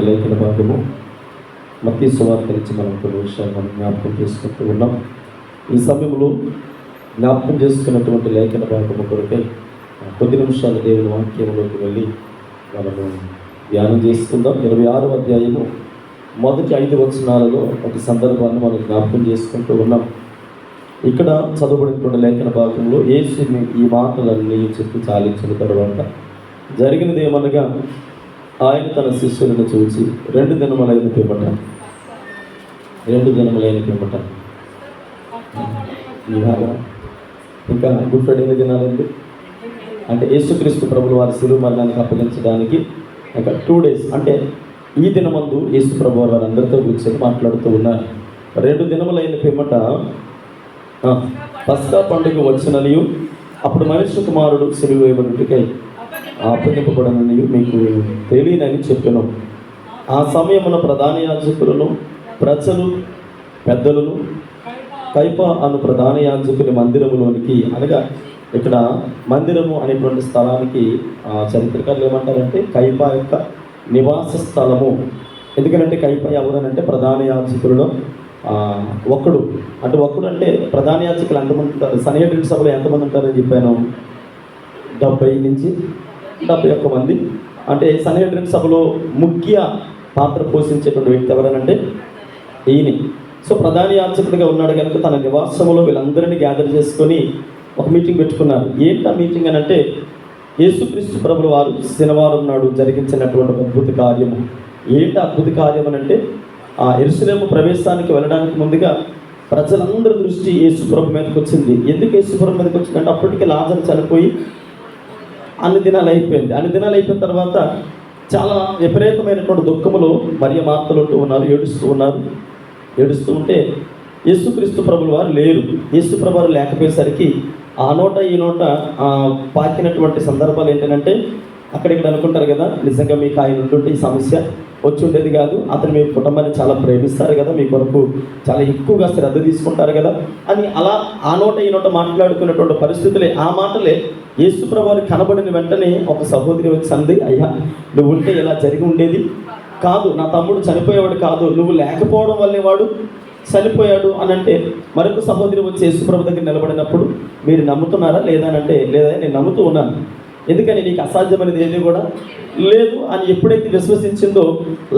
లేఖన భాగము మత్తయి సువార్త నుంచి మనం కొన్ని విషయాలు మనం జ్ఞాపకం చేసుకుంటూ ఉన్నాం. ఈ సమయంలో జ్ఞాపకం చేసుకున్నటువంటి లేఖన భాగము కొరకై కొద్ది నిమిషాలు దేవుని వాక్యంలోకి వెళ్ళి మనము ధ్యానం చేసుకుందాం. 26వ అధ్యాయము మొదటి 5 వచనాలలో ఒక సందర్భాన్ని మనం జ్ఞాపకం చేసుకుంటూ ఉన్నాం. ఇక్కడ చదవబడినటువంటి లేఖన భాగంలో యేసు ఈ మాటలన్నీ చెప్పి చాలించిన తర్వాత జరిగినది ఏమనగా, ఆయన తన శిష్యులను చూసి 2 దినములైన పిమ్మట ఇంకా గుడ్ ఫ్రైడే ఎన్ని దినాలండి అంటే యేసుక్రీస్తు ప్రభులు వారి శిలువ మరణానికి అప్పగించడానికి ఇంకా 2 days అంటే ఈ దినమందు యేసు ప్రభు వారు అందరితో కూర్చొని మాట్లాడుతూ ఉన్నారు. 2 దినములైన పిమ్మట పస్కా పండుగ వచ్చిననియు అప్పుడు మనుష్య కుమారుడు సిలువ వేయబడుటకై అప్పగింపబడనని మీకు తెలియనని చెప్పాను. ఆ సమయమున ప్రధాన యాజకులను ప్రజలు పెద్దలను కైప అను ప్రధాన యాజకుని మందిరములోనికి, అనగా ఇక్కడ మందిరము అనేటువంటి స్థలానికి చరిత్రకారులు ఏమంటారంటే కైప యొక్క నివాస స్థలము. ఎందుకంటే కైప ఎవరనంటే ప్రధాన యాజకులలో ఒక్కడు అంటే ప్రధాన యాజకులు ఎంతమంది ఉంటారు? సన్హెడ్రిన్ సభలో ఎంతమంది ఉంటారని చెప్పాను? 70 నుంచి 71 మంది. అంటే సన్హెడ్రిన్ సభలో ముఖ్య పాత్ర పోషించేటువంటి వ్యక్తి ఎవరనంటే ఈయన. సో ప్రధాన యాజకుడిగా ఉన్నాడు కనుక తన నివాసంలో వీళ్ళందరినీ గ్యాదర్ చేసుకొని ఒక మీటింగ్ పెట్టుకున్నారు. ఏంటా మీటింగ్ అని అంటే, యేసుక్రీస్తు ప్రభుల వారు శనివారం నాడు జరిగించినటువంటి అద్భుత కార్యము. ఏంటి అద్భుత కార్యం అని అంటే, యెరూషలేము ప్రవేశానికి వెళ్ళడానికి ముందుగా ప్రజలందరి దృష్టి యేసుప్రభు మీదకి వచ్చింది. ఎందుకు యేసుప్రభు మీదకి వచ్చిందంటే, అప్పటికి లాజరు చనిపోయి అన్ని దినాలు అయిపోయిన తర్వాత చాలా విపరీతమైనటువంటి దుఃఖములో మరియ మార్తలు ఏడుస్తూ ఉంటే యేసుక్రీస్తు ప్రభుల వారు లేరు. యేసు ప్రభు వారు లేకపోయేసరికి ఆ నోట ఈ నోట పాకినటువంటి సందర్భాలు ఏంటంటే, అక్కడిక్కడ అనుకుంటారు కదా, నిజంగా మీకు ఆయన ఉంటుంటే ఈ సమస్య వచ్చి ఉండేది కాదు, అతను మీ కుటుంబాన్ని చాలా ప్రేమిస్తారు కదా, మీ కొరకు చాలా ఎక్కువగా శ్రద్ధ తీసుకుంటారు కదా అని అలా ఆ నోట ఈ నోట మాట్లాడుకున్నటువంటి పరిస్థితులే, ఆ మాటలే యేసు ప్రభు వారు కనబడిన వెంటనే ఒక సహోదరి వచ్చి అంది, అయ్యా నువ్వు ఉంటే ఇలా జరిగి ఉండేది కాదు, నా తమ్ముడు చనిపోయేవాడు కాదు, నువ్వు లేకపోవడం వల్లే వాడు చనిపోయాడు అని అంటే, మరొక సహోదరి వచ్చి యేసు ప్రభు దగ్గర నిలబడినప్పుడు మీరు నమ్ముతున్నారా లేదా అని అంటే, లేదా నేను నమ్ముతూ ఉన్నాను, ఎందుకని నీకు అసాధ్యమైనది ఏది కూడా లేదు అని ఎప్పుడైతే విశ్వసించిందో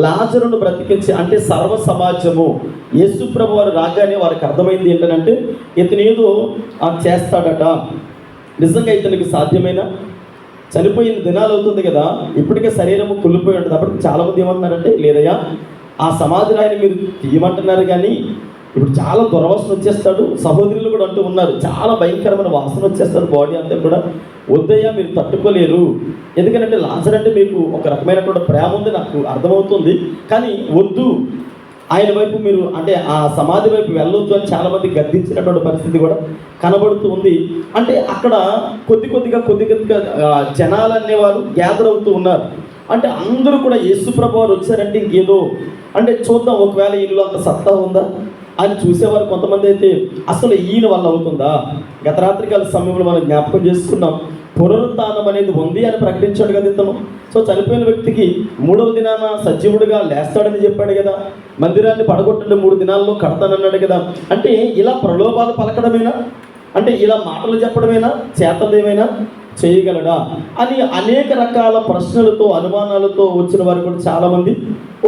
లాజరును బ్రతికించి, అంటే సర్వ సమాజము యేసు ప్రభు వారు రాగానే వారికి అర్థమైంది ఏంటంటే, ఇతను ఏదో చేస్తాడట, నిజంగా ఇతనికి సాధ్యమైన చనిపోయిన దినాలు అవుతుంది కదా, ఇప్పటికే శరీరము కుళ్ళిపోయి ఉంటుంది. అప్పటికి చాలామంది ఏమంటున్నారంటే, లేదయ్యా ఆ సమాధి రాయిని మీరు తీయమంటున్నారు కానీ ఇప్పుడు చాలా దుర్వాసన వచ్చేస్తాడు, సహోదరులు కూడా అంటూ ఉన్నారు, చాలా భయంకరమైన వాసన వచ్చేస్తాడు బాడీ అంతా కూడా, వద్దయ్యా మీరు తట్టుకోలేరు, ఎందుకంటే లాజరు అంటే మీకు ఒక రకమైనటువంటి ప్రేమ ఉంది నాకు అర్థమవుతుంది, కానీ వద్దు ఆయన వైపు మీరు అంటే ఆ సమాధి వైపు వెళ్ళొద్దు అని చాలామంది గద్దించినటువంటి పరిస్థితి కూడా కనబడుతూ ఉంది. అంటే అక్కడ కొద్దిగా జనాలు అనేవారు గ్యాదర్ అవుతూ ఉన్నారు. అంటే అందరూ కూడా యేసు ప్రభు వారు వచ్చారంటే ఇంకేదో అంటే చూద్దాం, ఒకవేళ ఈయనలో అంత సత్తా ఉందా అని చూసేవారు కొంతమంది అయితే, అసలు ఈయన వల్ల అవుతుందా? గత రాత్రికాల సమయంలో మనం జ్ఞాపకం చేసుకున్నాం, పునరుత్థానం అనేది ఉంది అని ప్రకటించాడు కదా ఇతను. సో చనిపోయిన వ్యక్తికి 3వ దినాన సజీవుడిగా లేస్తాడని చెప్పాడు కదా, మందిరాన్ని పడగొట్టండి 3 దినాల్లో కడతానన్నాడు కదా. అంటే ఇలా ప్రలోభాలు పలకడమేనా, అంటే ఇలా మాటలు చెప్పడమేనా, చేతలు ఏమైనా చేయగలడా అని అనేక రకాల ప్రశ్నలతో అనుమానాలతో వచ్చిన వారు కూడా చాలామంది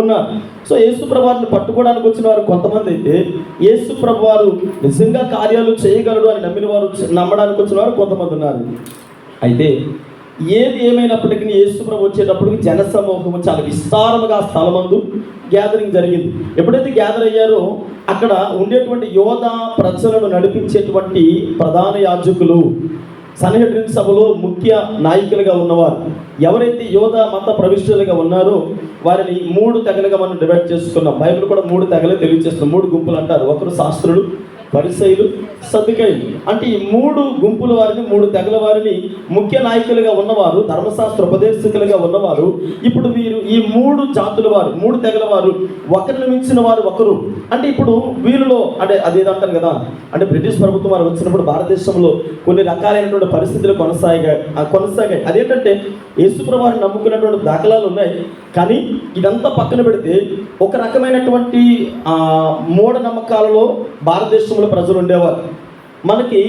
ఉన్నారు. సో యేసు ప్రభు వారిని పట్టుకోవడానికి వచ్చిన వారు కొంతమంది అయితే, యేసు ప్రభు వారు నిజంగా కార్యాలు చేయగలడు అని నమ్మడానికి వచ్చిన వారు కొంతమంది ఉన్నారు. అయితే ఏది ఏమైనప్పటికీ యేసు ప్రభు వచ్చేటప్పటికి జనసమూహము చాలా విస్తారముగా స్థలమందు గ్యాదరింగ్ జరిగింది. ఎప్పుడైతే గ్యాదర్ అయ్యారో అక్కడ ఉండేటువంటి యోధ ప్రజలను నడిపించేటువంటి ప్రధాన యాజకులు, సన్హెడ్రిన్ సభలో ముఖ్య నాయకులుగా ఉన్నవారు, ఎవరైతే యోధ మత ప్రవిష్టులుగా ఉన్నారో వారిని 3 తెగలుగా మనం డివైడ్ చేసుకున్నాం. బైబిల్ కూడా 3 తెగలు తెలియజేస్తున్నాం, 3 గుంపులు అంటారు. ఒకరు శాస్త్రులు, పరిసయ్యులు, సద్దుకయ్యులు. అంటే ఈ 3 గుంపుల వారిని, 3 తెగల వారిని ముఖ్య నాయకులుగా ఉన్నవారు, ధర్మశాస్త్ర ఉపదేశకులుగా ఉన్నవారు. ఇప్పుడు వీరు ఈ 3 జాతుల వారు, 3 తెగల వారు, ఒకరిని మించిన వారు ఒకరు. అంటే ఇప్పుడు వీరిలో అంటే అదేదంటారు కదా, అంటే బ్రిటిష్ ప్రభుత్వం వారు వచ్చినప్పుడు భారతదేశంలో కొన్ని రకాలైనటువంటి పరిస్థితులు కొనసాగాయి. అదేంటంటే యేసుప్రభువు వారిని నమ్ముకున్నటువంటి దాఖలాలు ఉన్నాయి. కానీ ఇదంతా పక్కన పెడితే ఒక రకమైనటువంటి మూఢనమ్మకాలలో భారతదేశంలో ప్రజలు ఉండేవారు. మనకి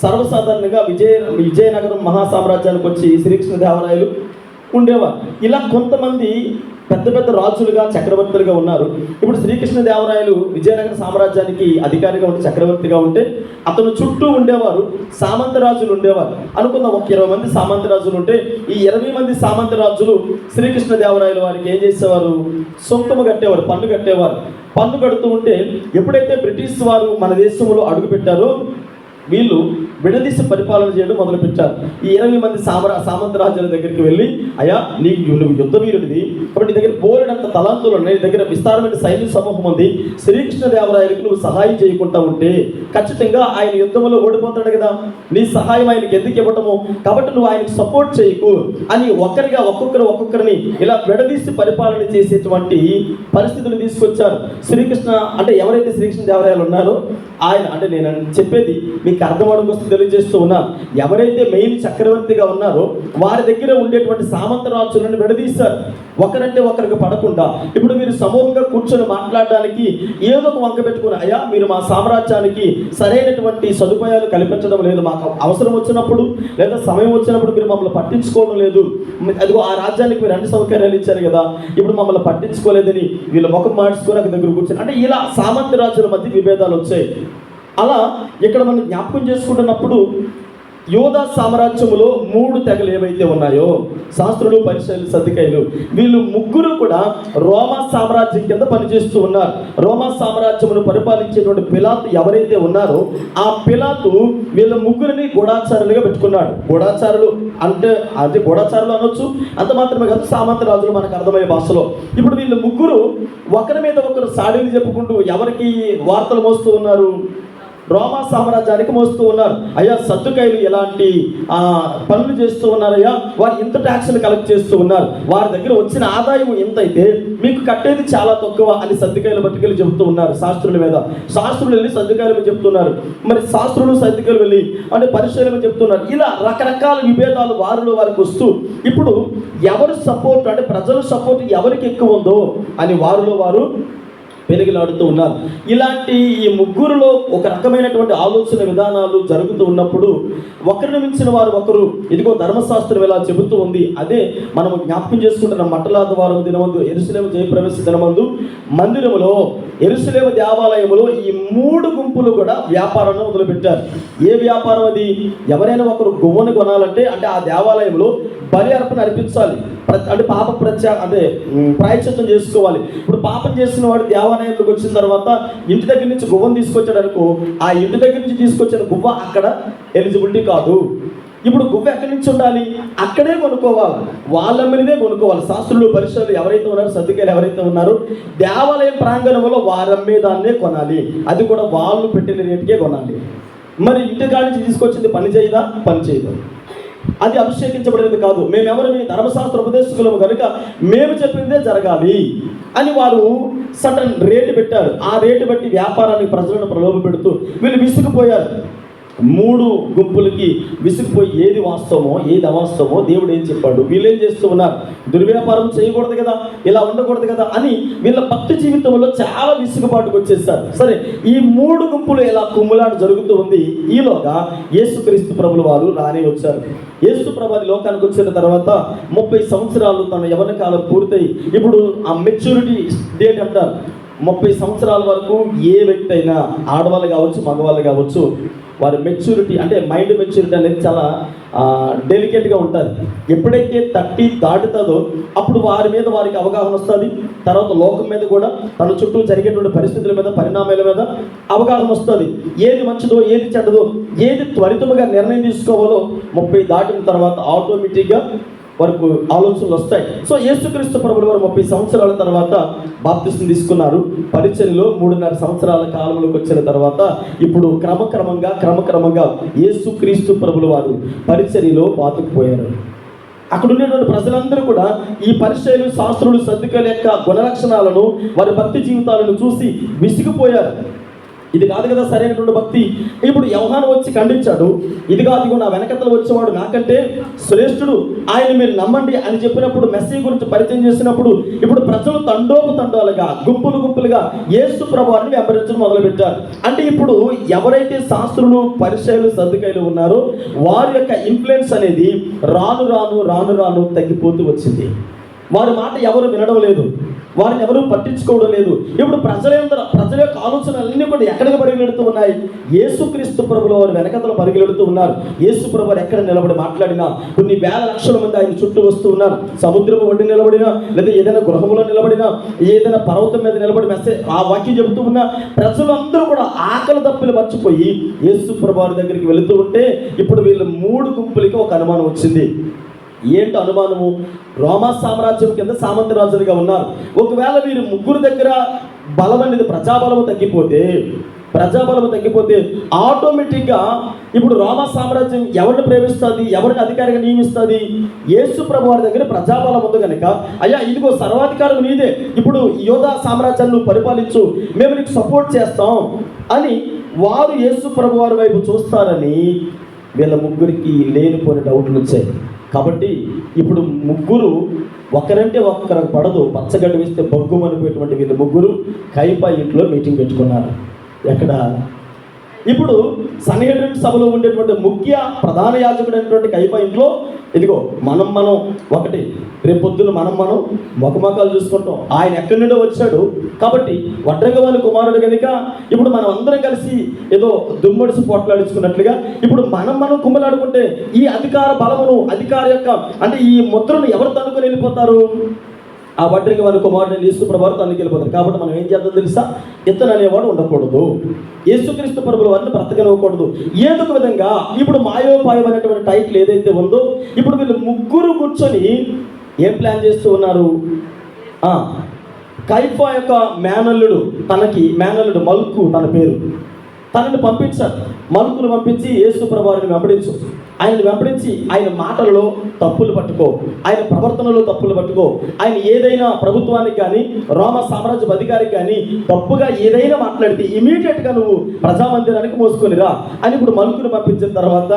సర్వసాధారణంగా విజయనగరం మహాసామ్రాజ్యానికి వచ్చి శ్రీకృష్ణదేవరాయలు ఉండేవారు. ఇలా కొంతమంది పెద్ద పెద్ద రాజులుగా, చక్రవర్తులుగా ఉన్నారు. ఇప్పుడు శ్రీకృష్ణదేవరాయలు విజయనగర సామ్రాజ్యానికి అధికారిగా ఉంటే, చక్రవర్తిగా ఉంటే అతను చుట్టూ ఉండేవారు సామంత రాజులు ఉండేవారు. అనుకున్న ఒక 20 మంది సామంత రాజులు ఉంటే ఈ 20 మంది సామంత రాజులు శ్రీకృష్ణదేవరాయలు వారికి ఏం చేసేవారు? సొంతము కట్టేవారు, పన్ను కట్టేవారు. పన్ను కడుతూ ఉంటే ఎప్పుడైతే బ్రిటిష్ వారు మన దేశంలో అడుగుపెట్టారో వీళ్ళు విడదీసి పరిపాలన చేయడం మొదలుపెట్టారు. ఈ 20 మంది సామంత రాజ్యాల దగ్గరికి వెళ్ళి, అయ్యా నువ్వు యుద్ధ వీరుడివి కాబట్టి నీ దగ్గర బోలెడంత తలాంతులు ఉన్నాయి, నీ దగ్గర విస్తారమైన సైన్య సమూహం ఉంది, శ్రీకృష్ణదేవరాయలకు నువ్వు సహాయం చేయకుండా ఉంటే ఖచ్చితంగా ఆయన యుద్ధంలో ఓడిపోతాడు కదా, నీ సహాయం ఆయనకి ఎందుకు ఇవ్వటము, కాబట్టి నువ్వు ఆయనకు సపోర్ట్ చేయకు అని ఒక్కొక్కరిని ఇలా విడదీసి పరిపాలన చేసేటువంటి పరిస్థితులు తీసుకొచ్చారు. శ్రీకృష్ణ అంటే ఎవరైతే శ్రీకృష్ణదేవరాయలు ఉన్నారో ఆయన, అంటే నేను చెప్పేది మీకు అర్థమవడం కోసం తెలియజేస్తూ ఉన్నాను. ఎవరైతే మెయిన్ చక్రవర్తిగా ఉన్నారో వారి దగ్గర ఉండేటువంటి సామంత రాజులను విడదీశారు, ఒకరంటే ఒకరికి పడకుండా. ఇప్పుడు మీరు సమూహంగా కూర్చొని మాట్లాడడానికి ఏదో ఒక వంక పెట్టుకుని, అయ్యా మీరు మా సామ్రాజ్యానికి సరైనటువంటి సదుపాయాలు కల్పించడం లేదు, మాకు అవసరం వచ్చినప్పుడు లేదా సమయం వచ్చినప్పుడు మీరు మమ్మల్ని పట్టించుకోవడం లేదు, అదిగో ఆ రాజ్యానికి మీరు అన్ని సౌకర్యాలు ఇచ్చారు కదా, ఇప్పుడు మమ్మల్ని పట్టించుకోలేదని వీళ్ళు ముఖం మార్చుకొని ఒక దగ్గర కూర్చొని, అంటే ఇలా సామంత రాజుల మధ్య విభేదాలు వచ్చాయి. అలా ఇక్కడ మనం జ్ఞాపకం చేసుకుంటున్నప్పుడు యోధా సామ్రాజ్యములో 3 తెగలు ఏవైతే ఉన్నాయో, శాస్త్రులు, పరిసయ్యులు, సద్దుకయ్యులు, వీళ్ళు ముగ్గురు కూడా రోమా సామ్రాజ్యం కింద పనిచేస్తూ ఉన్నారు. రోమా సామ్రాజ్యమును పరిపాలించేటువంటి పిలాతు ఎవరైతే ఉన్నారో ఆ పిలాతు వీళ్ళ ముగ్గురిని గూఢాచారులుగా పెట్టుకున్నాడు. గూఢాచారులు అంటే అదే గూఢాచారులు అనొచ్చు, అంత మాత్రమే కాదు సామంత రాజులు మనకు అర్థమయ్యే భాషలో. ఇప్పుడు వీళ్ళు ముగ్గురు ఒకరి మీద ఒకరు సాడీలు చెప్పుకుంటూ ఎవరికి వార్తలు మోస్తూ ఉన్నారు? రోమా సామ్రాజ్యానికి మోస్తూ ఉన్నారు. అయ్యా సద్దుకయ్యులు ఎలాంటి పనులు చేస్తూ ఉన్నారయ్యా, వారు ఇంత ట్యాక్స్లు కలెక్ట్ చేస్తూ ఉన్నారు, వారి దగ్గర వచ్చిన ఆదాయం ఎంత అయితే మీకు కట్టేది చాలా తక్కువ అని సద్దుకయ్యులు పట్టుకెళ్ళి చెబుతూ ఉన్నారు శాస్త్రుల మీద. శాస్త్రులు వెళ్ళి సద్దుకయ్యులు చెప్తున్నారు, మరి శాస్త్రులు సద్దుకయ్యులు వెళ్ళి అంటే పరిశీలన చెప్తున్నారు. ఇలా రకరకాల విభేదాలు వారికి వస్తూ ఇప్పుడు ఎవరు సపోర్ట్ అంటే ప్రజల సపోర్ట్ ఎవరికి ఎక్కువ ఉందో అని వారు పెనుగులాడుతూ ఉన్నారు. ఇలాంటి ఈ ముగ్గురులో ఒక రకమైనటువంటి ఆలోచన విధానాలు జరుగుతూ ఉన్నప్పుడు ఒకరిని మించిన వారు ఒకరు, ఇదిగో ధర్మశాస్త్రం ఇలా చెబుతూ ఉంది. అదే మనము జ్ఞాపకం చేసుకుంటున్న మట్టలాదివారం దినమందు, యెరూషలేము జయప్రవేశ దినమందు మందిరములో, యెరూషలేము దేవాలయములో ఈ 3 గుంపులు కూడా వ్యాపారాన్ని మొదలుపెట్టారు. ఏ వ్యాపారం అది? ఎవరైనా ఒకరు గువ్వను కొనాలంటే అంటే ఆ దేవాలయంలో బలి అర్పణ అర్పించాలి, అంటే ప్రాయశ్చిత్తం చేసుకోవాలి. ఇప్పుడు పాపం చేసిన వాడు దేవాలయంలోకి వచ్చిన తర్వాత ఇంటి దగ్గర నుంచి గువ్వను తీసుకొచ్చాడు అనుకో, ఆ ఇంటి దగ్గర నుంచి తీసుకొచ్చిన గువ్వ అక్కడ ఎలిజిబిలిటీ కాదు. ఇప్పుడు గువ్వ ఎక్కడి నుంచి ఉండాలి? అక్కడే కొనుక్కోవాలి, వాళ్ళ మీదే కొనుక్కోవాలి. శాస్త్రులు, పరిశీలనలు ఎవరైతే ఉన్నారో, సద్దుకయ్యులు ఎవరైతే ఉన్నారో దేవాలయం ప్రాంగణంలో వారమ్మేదాన్నే కొనాలి, అది కూడా వాళ్ళు పెట్టిన రేటుకే కొనాలి. మరి ఇంటికాడ నుంచి తీసుకొచ్చింది పని చేయదు, అది అభిషేకించబడినది కాదు. మేమెవరు? మీ ధర్మశాస్త్ర ఉపదేశకులము కనుక మేము చెప్పిందే జరగాలి అని వారు సడన్ రేటు పెట్టారు. ఆ రేటు బట్టి వ్యాపారానికి ప్రజలను ప్రలోభ పెడుతూ వీళ్ళు విసిగిపోయారు. 3 గుంపులకి విసిగిపోయి ఏది వాస్తవమో ఏది అవాస్తవమో దేవుడు ఏం చెప్పాడు, వీళ్ళు ఏం చేస్తూ ఉన్నారు, దుర్వ్యాపారం చేయకూడదు కదా, ఇలా ఉండకూడదు కదా అని వీళ్ళ భక్తి జీవితంలో చాలా విసుగుబాటుకు వచ్చేసారు. సరే, ఈ 3 గుంపులు ఇలా కుమ్ములాట జరుగుతూ ఉంది. ఈలోగా యేసుక్రీస్తు ప్రభుల వారు రాని వచ్చారు. యేసు ప్రభు లోకానికి వచ్చిన తర్వాత 30 సంవత్సరాలు తన యవ్వన కాలం పూర్తయి ఇప్పుడు ఆ మెచ్యూరిటీ డేట్ అంటారు. 30 సంవత్సరాల వరకు ఏ వ్యక్తి అయినా, ఆడవాళ్ళు కావచ్చు మగవాళ్ళు కావచ్చు, వారి మెచ్యూరిటీ అంటే మైండ్ మెచ్యూరిటీ అనేది చాలా డెలికేట్గా ఉంటుంది. ఎప్పుడైతే 30 దాటుతుందో అప్పుడు వారి మీద వారికి అవగాహన వస్తుంది. తర్వాత లోకం మీద కూడా, తన చుట్టూ జరిగేటువంటి పరిస్థితుల మీద, పరిణామాల మీద అవగాహన వస్తుంది. ఏది మంచిదో ఏది చెడ్డదో, ఏది త్వరితముగా నిర్ణయం తీసుకోవాలో 30 దాటిన తర్వాత ఆటోమేటిక్గా వరకు ఆలోచనలు వస్తాయి. సో యేసుక్రీస్తు ప్రభుల వారు 30 సంవత్సరాల తర్వాత బాప్తిస్మం తీసుకున్నారు. పరిచర్యలో 3.5 సంవత్సరాల కాలంలోకి వచ్చిన తర్వాత ఇప్పుడు క్రమక్రమంగా యేసుక్రీస్తు ప్రభుల వారు పరిచర్యలో పాతుకుపోయారు. అక్కడ ఉండేటువంటి ప్రజలందరూ కూడా ఈ పరిచర్యలు, శాస్త్రులు, సద్దుకల యొక్క గుణలక్షణాలను, వారి భక్తి జీవితాలను చూసి విసిగిపోయారు. ఇది కాదు కదా సరైనటువంటి భక్తి. ఇప్పుడు యోహాను వచ్చి ఖండించాడు, ఇది కాదు నా వెనకతలు వచ్చేవాడు నాకంటే శ్రేష్ఠుడు, ఆయన మీరు నమ్మండి అని చెప్పినప్పుడు, మెస్సీ గురించి పరిచయం చేసినప్పుడు ఇప్పుడు ప్రజలు తండోలుగా గుంపులుగా యేసు ప్రభువుని వెంబడించడం మొదలుపెట్టారు. అంటే ఇప్పుడు ఎవరైతే శాస్త్రులు, పరిచర్యలు, సద్దుకైలు ఉన్నారో వారి యొక్క ఇన్ఫ్లుయెన్స్ అనేది రాను తగ్గిపోతూ వచ్చింది. వారి మాట ఎవరు వినడం లేదు, వారిని ఎవరు పట్టించుకోవడం లేదు. ఇప్పుడు ప్రజల యొక్క ఆలోచనలన్నీ కూడా ఎక్కడికి పరిగెడుతూ ఉన్నాయి? యేసుక్రీస్తు ప్రభుల వారు వెనకతలు పరిగెడుతూ ఉన్నారు. యేసు ప్రభు వారు ఎక్కడ నిలబడి మాట్లాడినా కొన్ని వేల లక్షల మంది ఆయన చుట్టూ వస్తూ ఉన్నారు. సముద్రపు ఒడ్డు నిలబడినా, లేదా ఏదైనా గృహంలో నిలబడినా, ఏదైనా పర్వతం మీద నిలబడి ఆ వాక్యం చెబుతూ ఉన్న ప్రజలందరూ కూడా ఆకలి దప్పులు మర్చిపోయి యేసు ప్రభు వారి దగ్గరికి వెళుతూ ఉంటే ఇప్పుడు వీళ్ళు 3 గుంపులకి ఒక అనుమానం వచ్చింది. ఏంటి అనుమానము? రోమా సామ్రాజ్యం కింద సామంత రాజులుగా ఉన్నారు. ఒకవేళ వీరు 3 దగ్గర బలం అనేది ప్రజాబలము తగ్గిపోతే ఆటోమేటిక్గా ఇప్పుడు రోమా సామ్రాజ్యం ఎవరిని ప్రేమిస్తుంది, ఎవరిని అధికారిగా నియమిస్తుంది? యేసు ప్రభు వారి దగ్గర ప్రజాబలం ఉంది కనుక, అయ్యా ఇదిగో సర్వాధికారం నీదే, ఇప్పుడు యోధా సామ్రాజ్యాన్ని పరిపాలించు, మేము నీకు సపోర్ట్ చేస్తాం అని వారు యేసు ప్రభు వారి వైపు చూస్తారని వీళ్ళ 3కి లేనిపోయిన డౌట్లు వచ్చాయి. కాబట్టి ఇప్పుడు 3 ఒకరంటే ఒక్కరికి పడదు, పచ్చగడ్డ వేస్తే బొగ్గుమనిపోయేటువంటి వీళ్ళు 3 కైపా ఇంట్లో మీటింగ్ పెట్టుకున్నారు. ఎక్కడ? ఇప్పుడు సన్హెడ్రిన్ సభలో ఉండేటువంటి ముఖ్య ప్రధాన యాజకుడు అయినటువంటి కైపా ఇంట్లో ఇదిగో మనం ఒకటి, రేపు పొద్దున్న మనం ముఖముఖాలు చూసుకుంటాం. ఆయన ఎక్కడి నుండో వచ్చాడు కాబట్టి వడ్రంగవాని కుమారుడు కనుక ఇప్పుడు మనం అందరం కలిసి ఏదో దుమ్మడిసి పోట్లాడించుకున్నట్లుగా ఇప్పుడు మనం కుమ్మలాడుకుంటే ఈ అధికార బలమును, అధికార యొక్క అంటే ఈ ముద్రను ఎవరు తనుకొని వెళ్ళిపోతారు? ఆ వడ్రంగవాని కుమారుడు యేసు ప్రభువారు తనకి వెళ్ళిపోతారు. కాబట్టి మనం ఏం చేద్దాం తెలుసా? ఇతను అనేవాడు ఉండకూడదు, యేసుక్రీస్తు ప్రభుల వారిని బ్రతకనివ్వకూడదు. ఏదో ఒక విధంగా ఇప్పుడు మాయోపాయం అనేటువంటి టైటిల్ ఏదైతే ఉందో ఇప్పుడు వీళ్ళు 3 కూర్చొని ఏం ప్లాన్ చేస్తూ ఉన్నారు? కైఫా యొక్క మేనల్లుడు మల్కు తన పేరు, తనని పంపించారు. మల్కును పంపించి యేసు ప్రభువారిని వెంబడించు, ఆయనను వెంబడించి ఆయన మాటలలో తప్పులు పట్టుకో, ఆయన ప్రవర్తనలో తప్పులు పట్టుకో, ఆయన ఏదైనా ప్రభుత్వానికి కానీ రోమా సామ్రాజ్య అధికారికి కానీ తప్పుగా ఏదైనా మాట్లాడితే ఇమీడియట్గా నువ్వు ప్రజామందిరానికి మోసుకొనిరా అని ఇప్పుడు మల్కును పంపించిన తర్వాత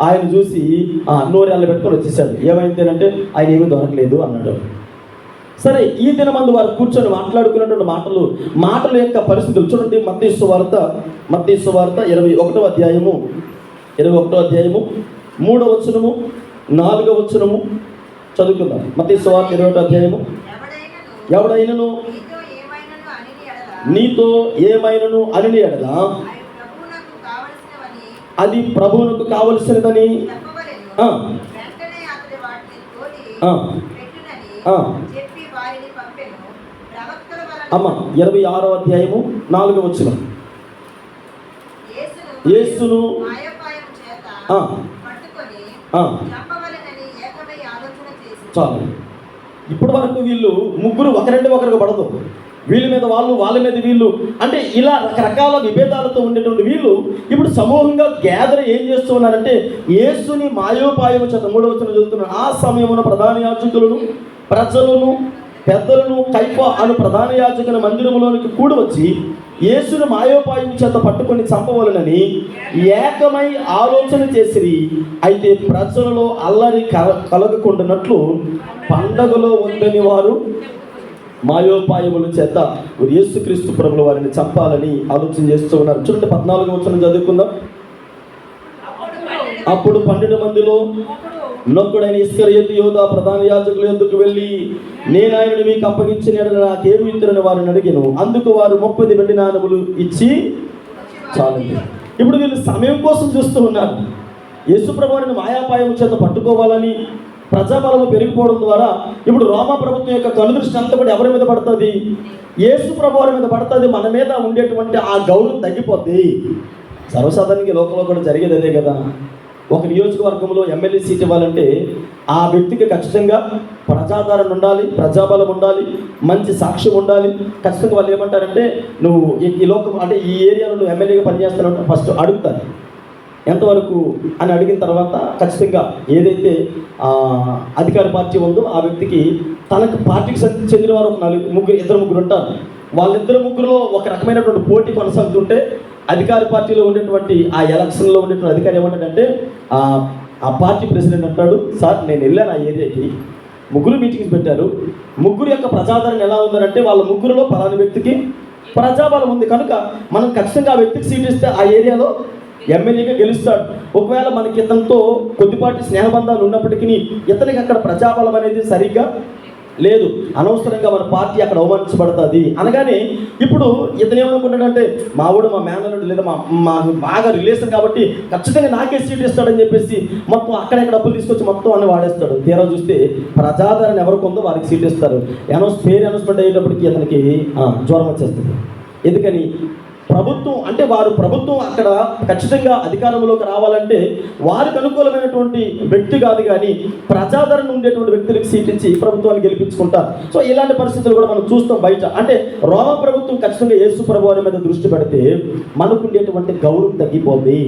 ఆయన చూసి నోరెళ్ళ పెట్టుకొని వచ్చేసాడు. ఏమైందేనంటే ఆయన ఏమీ దొరకలేదు అన్నాడు. సరే, ఈ దినమందు వారు కూర్చొని మాట్లాడుకున్నటువంటి మాటల యొక్క పరిస్థితులు చూడండి. మత్తయి సువార్త 21వ అధ్యాయము 3వ వచనము 4వ వచనము చదువుకుందాం. మత్తయి సువార్త 21వ అధ్యాయము. ఎవడైనను నీతో ఏమైనను అని ఎడల అది ప్రభువునకు కావలసినదని అమ్మ 26వ అధ్యాయము 4వ వచనం. యేసును చాలు. ఇప్పటి వరకు వీళ్ళు 3 ఒకరంటే ఒకరికి పడదు, వీళ్ళ మీద వాళ్ళు, వాళ్ళ మీద వీళ్ళు, అంటే ఇలా రకరకాల విభేదాలతో ఉండేటువంటి వీళ్ళు ఇప్పుడు సమూహంగా గ్యాదర్ ఏం చేస్తూ ఉన్నారంటే యేసుని మాయోపాయం చేత 3వ వచనం చదువుతున్నారు. ఆ సమయమున ప్రధాన యాజకులను, ప్రజలను, పెద్దలను కైఫా అను ప్రధాన యాజకుని మందిరములోనికి కూడి వచ్చి యేసును మాయోపాయం చేత పట్టుకొని చంపవలనని ఏకమై ఆలోచన చేసిరి. అయితే ప్రజలలో అల్లరి కలగకుండానట్లు పండగలో ఉందని వారు మాయోపాయముల చేత యేసుక్రీస్తు ప్రభుల వారిని చంపాలని ఆలోచన చేస్తూ ఉన్నారు. చూడండి 14వ వచనం చదువుకుందాం. అప్పుడు 12 మందిలో నొక్కడైన ఇస్కరియోతు యోధా ప్రధాన యాజకుల యొద్దకు వెళ్ళి, నేను ఆయనను మీకు అప్పగించిన యెడల నాకేమి ఇద్దరని వారిని అడిగాను. అందుకు వారు 30 వెండి నాణములు ఇచ్చి చాలండి. ఇప్పుడు వీళ్ళు సమయం కోసం చూస్తూ ఉన్నారు. యేసు ప్రభువుని మాయాపాయం చేత పట్టుకోవాలని ప్రజాబలము పెరిగిపోవడం ద్వారా ఇప్పుడు రోమా ప్రభుత్వం యొక్క కనుదృష్టి అంతా కూడా ఎవరి మీద పడుతుంది? యేసు ప్రభువారి మీద పడుతుంది. మన మీద ఉండేటువంటి ఆ గౌరవం తగ్గిపోద్ది. సర్వసాధారణంగా లోకంలో కూడా జరిగేది అదే కదా. ఒక నియోజకవర్గంలో ఎమ్మెల్యే సీట్ ఇవ్వాలంటే ఆ వ్యక్తికి ఖచ్చితంగా ప్రజాదరణ ఉండాలి, ప్రజాబలం ఉండాలి, మంచి సాక్ష్యం ఉండాలి. ఖచ్చితంగా వాళ్ళు ఏమంటారంటే, నువ్వు ఈ లోకం అంటే ఈ ఏరియాలో నువ్వు ఎమ్మెల్యేగా పనిచేస్తానంటే ఫస్ట్ అడుగుతారు ఎంతవరకు అని. అడిగిన తర్వాత ఖచ్చితంగా ఏదైతే అధికార పార్టీ ఉందో ఆ వ్యక్తికి తనకు పార్టీకి చెందిన వారు ఒక ఇద్దరు ముగ్గురు ఉంటారు. వాళ్ళిద్దరు ముగ్గురులో ఒక రకమైనటువంటి పోటీ కొనసాగుతుంటే అధికార పార్టీలో ఉండేటువంటి ఆ ఎలక్షన్లో ఉండేటువంటి అధికారి ఏమంటాడంటే, ఆ పార్టీ ప్రెసిడెంట్ అంటాడు, సార్ నేను వెళ్ళాను ఆ ఏరియాకి, ముగ్గురు మీటింగ్స్ పెట్టారు, ముగ్గురు యొక్క ప్రజాదరణ ఎలా ఉందంటే వాళ్ళ ముగ్గురులో పలానా వ్యక్తికి ప్రజాబలం ఉంది కనుక మనం ఖచ్చితంగా ఆ వ్యక్తికి సీట్ ఇస్తే ఆ ఏరియాలో ఎమ్మెల్యేగా గెలుస్తాడు. ఒకవేళ మనకి ఇతనితో కొద్దిపాటి స్నేహబంధాలు ఉన్నప్పటికీ ఇతనికి అక్కడ ప్రజాబలం అనేది సరిగ్గా లేదు, అనవసరంగా మన పార్టీ అక్కడ అవమానించబడుతుంది అనగానే ఇప్పుడు ఇతను ఏమనుకుంటాడంటే, మా ఊడు మా మేనల్లుడు లేదా మా బాగా రిలేషన్ కాబట్టి ఖచ్చితంగా నాకే సీట్ ఇస్తాడని చెప్పేసి మొత్తం అక్కడెక్కడ డబ్బులు తీసుకొచ్చి మొత్తం అన్ని వాడేస్తాడు. తీరా చూస్తే ప్రజాదరణ ఎవరికి ఉందో వారికి సీట్ ఇస్తారు. పేరు అనౌన్స్మెంట్ అయ్యేటప్పటికి ఇతనికి జ్వరం వచ్చేస్తుంది. ఎందుకని? ప్రభుత్వం అక్కడ ఖచ్చితంగా అధికారంలోకి రావాలంటే వారికి అనుకూలమైనటువంటి వ్యక్తి కాదు, కానీ ప్రజాదరణ ఉండేటువంటి వ్యక్తులకు సీట్ ఇచ్చి ప్రభుత్వాన్ని గెలిపించుకుంటారు. సో ఇలాంటి పరిస్థితులు కూడా మనం చూస్తాం బయట. అంటే రోమా ప్రభుత్వం ఖచ్చితంగా యేసు ప్రభువారి మీద దృష్టి పెడితే మనకుండేటువంటి గౌరవం తగ్గిపోద్ది,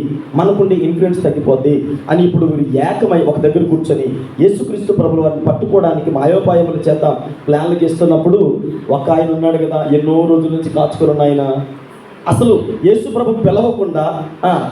మనకుండే ఇన్ఫ్లుయెన్స్ తగ్గిపోద్ది అని ఇప్పుడు వీరు ఏకమై ఒక దగ్గర కూర్చొని యేసుక్రీస్తు ప్రభుల వారిని పట్టుకోవడానికి మాయోపాయముల చేత ప్లాన్లు చేస్తున్నప్పుడు ఒక ఆయన ఉన్నాడు కదా, ఎన్నో రోజుల నుంచి కాచుకున్న ఆయన, అసలు యేసు ప్రభు పిలవకుండా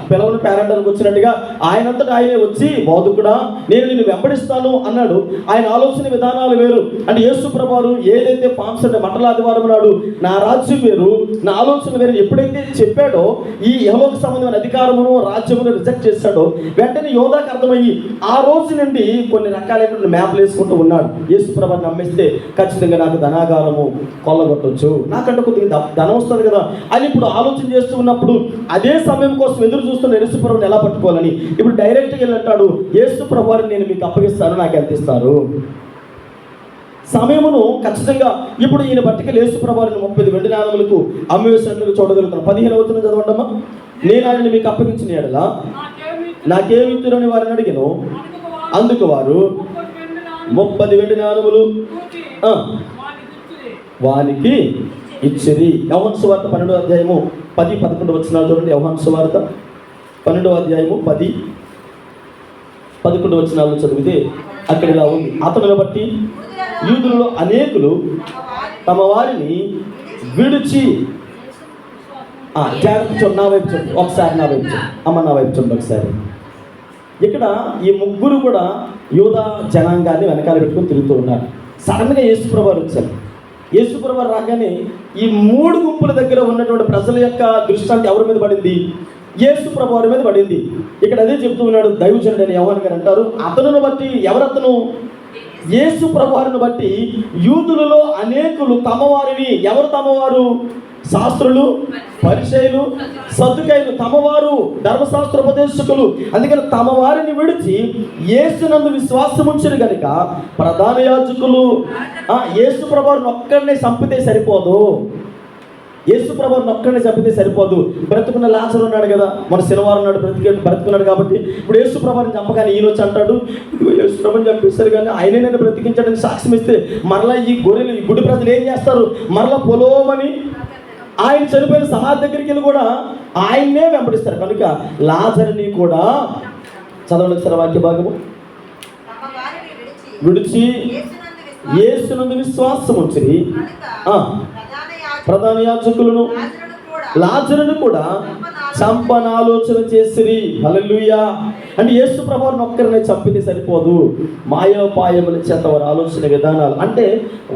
పిలవని పేరంటానికి వచ్చినట్టుగా ఆయనంతటా ఆయనే వచ్చి, బోధకుడా నేను నిన్ను వెంబడిస్తాను అన్నాడు. ఆయన ఆలోచన విధానాలు వేరు. అంటే యేసు ప్రభువారు ఏదైతే పాంప్స్ అంటే మంటల ఆదివారం నాడు నా రాజ్యం వేరు, నా ఆలోచన వేరు ఎప్పుడైతే చెప్పాడో, ఈ యెహోవాకు సంబంధమైన అధికారమును రాజ్యమును రిజెక్ట్ చేశాడో, వెంటనే యోధాకు అర్థమయ్యి ఆ రోజు నుండి కొన్ని రకాలైనటువంటి మ్యాప్లు వేసుకుంటూ ఉన్నాడు. యేసు ప్రభువారిని నమ్మిస్తే ఖచ్చితంగా నాకు ధనాగారము కొల్లగొట్టవచ్చు, నాకంటే కొద్దిగా ధనం వస్తుంది కదా అని ఇప్పుడు ఆలోచన చేస్తూ ఉన్నప్పుడు అదే సమయం కోసం ఎదురు చూస్తున్న యేసు ప్రభువుని ఎలా పట్టుకోవాలని ఇప్పుడు డైరెక్ట్గా వెళ్ళంటాడు, యేసు ప్రభువారిని నేను మీకు అప్పగిస్తాను, నాకు ఎంత ఇస్తారు సమయమును. ఖచ్చితంగా ఇప్పుడు ఈయన బట్టికి యేసు ప్రభువారిని 30 వెండి నాణములకు అమ్మివేసినట్లుగా చూడగలుగుతాను. 15వ వచనం చదవండమ్మా. నేను ఆయనని మీకు అప్పగించిన యెడల నాకేమి ఇచ్చురని వారిని అడిగాను. అందుకు వారు 30 వెండి నాణములు వానికి ఇచ్చిరి. యోహాను సువార్త 12వ అధ్యాయము 10-11 వచనాలు చూడండి. యోహాను సువార్త 12వ అధ్యాయము 10-11 వచనాలు చదివితే అక్కడ ఇలా ఉంది, అతను బట్టి యూదులలో అనేకులు తమ వారిని విడిచి జాగ్రత్త నా వైపు చూడండి ఒకసారి, నా వైపు చూడండి అమ్మ, నా వైపు చూడండి ఒకసారి. ఇక్కడ ఈ ముగ్గురు కూడా యూదా జనాంగాన్ని వెనకాల పెట్టుకొని తిరుగుతూ ఉన్నారు. సడన్గా యేసు ప్రభువారు వచ్చారు. యేసు ప్రభువారు రాగానే ఈ 3 గుంపుల దగ్గర ఉన్నటువంటి ప్రజల యొక్క దృష్టాంతి ఎవరి మీద పడింది? యేసు ప్రభువారి మీద పడింది. ఇక్కడ అదే చెప్తూ ఉన్నాడు దైవజనుడు అని యోహాను గారు అంటారు. అతనును బట్టి ఎవరతను? యేసు ప్రభువారిని బట్టి యూదులలో అనేకులు తమవారిని, ఎవరు తమవారు? శాస్త్రులు, పరిసయ్యులు, సద్దుకయ్యులు, తమవారు ధర్మశాస్త్ర ఉపదేశకులు. అందుకని తమ వారిని విడిచి యేసునందు విశ్వాసం ఉంచిన కనుక ప్రధాన యాజకులు యేసు ప్రభువారిని ఒక్కడినే చంపితే సరిపోదు. యేసు ప్రభువారిని ఒక్కడినే చంపితే సరిపోదు. బ్రతుకున్న లాజరు ఉన్నాడు కదా, మన శనివారం నాడు బ్రతుకున్నాడు కాబట్టి ఇప్పుడు యేసు ప్రభువారిని చంపగానే ఈయన వచ్చి అంటాడు, యేసు ప్రభుని చంపిస్తారు కానీ ఆయనే నేను బ్రతికించడానికి సాక్ష్యం ఇస్తే మరలా ఈ గొర్రెలు ఈ గుడి ప్రజలు ఏం చేస్తారు? మరలా పొలోమని ఆయన చనిపోయిన సమాధి దగ్గరికి వెళ్ళి కూడా ఆయన్నే వెంబడిస్తారు. కనుక లాజరుని కూడా చదవండి సార్ వాక్య భాగము. విడిచి యేసునందు విశ్వాసం ఉంచిరి ప్రధాన యాజకులను లాజరును కూడా చంపని ఆలోచన చేసిరి. హల్లెలూయా. అంటే యేసు ప్రభువుని ఒక్కరినే చంపితే సరిపోదు, మాయోపాయముల చేత వారి ఆలోచన విధానాలు అంటే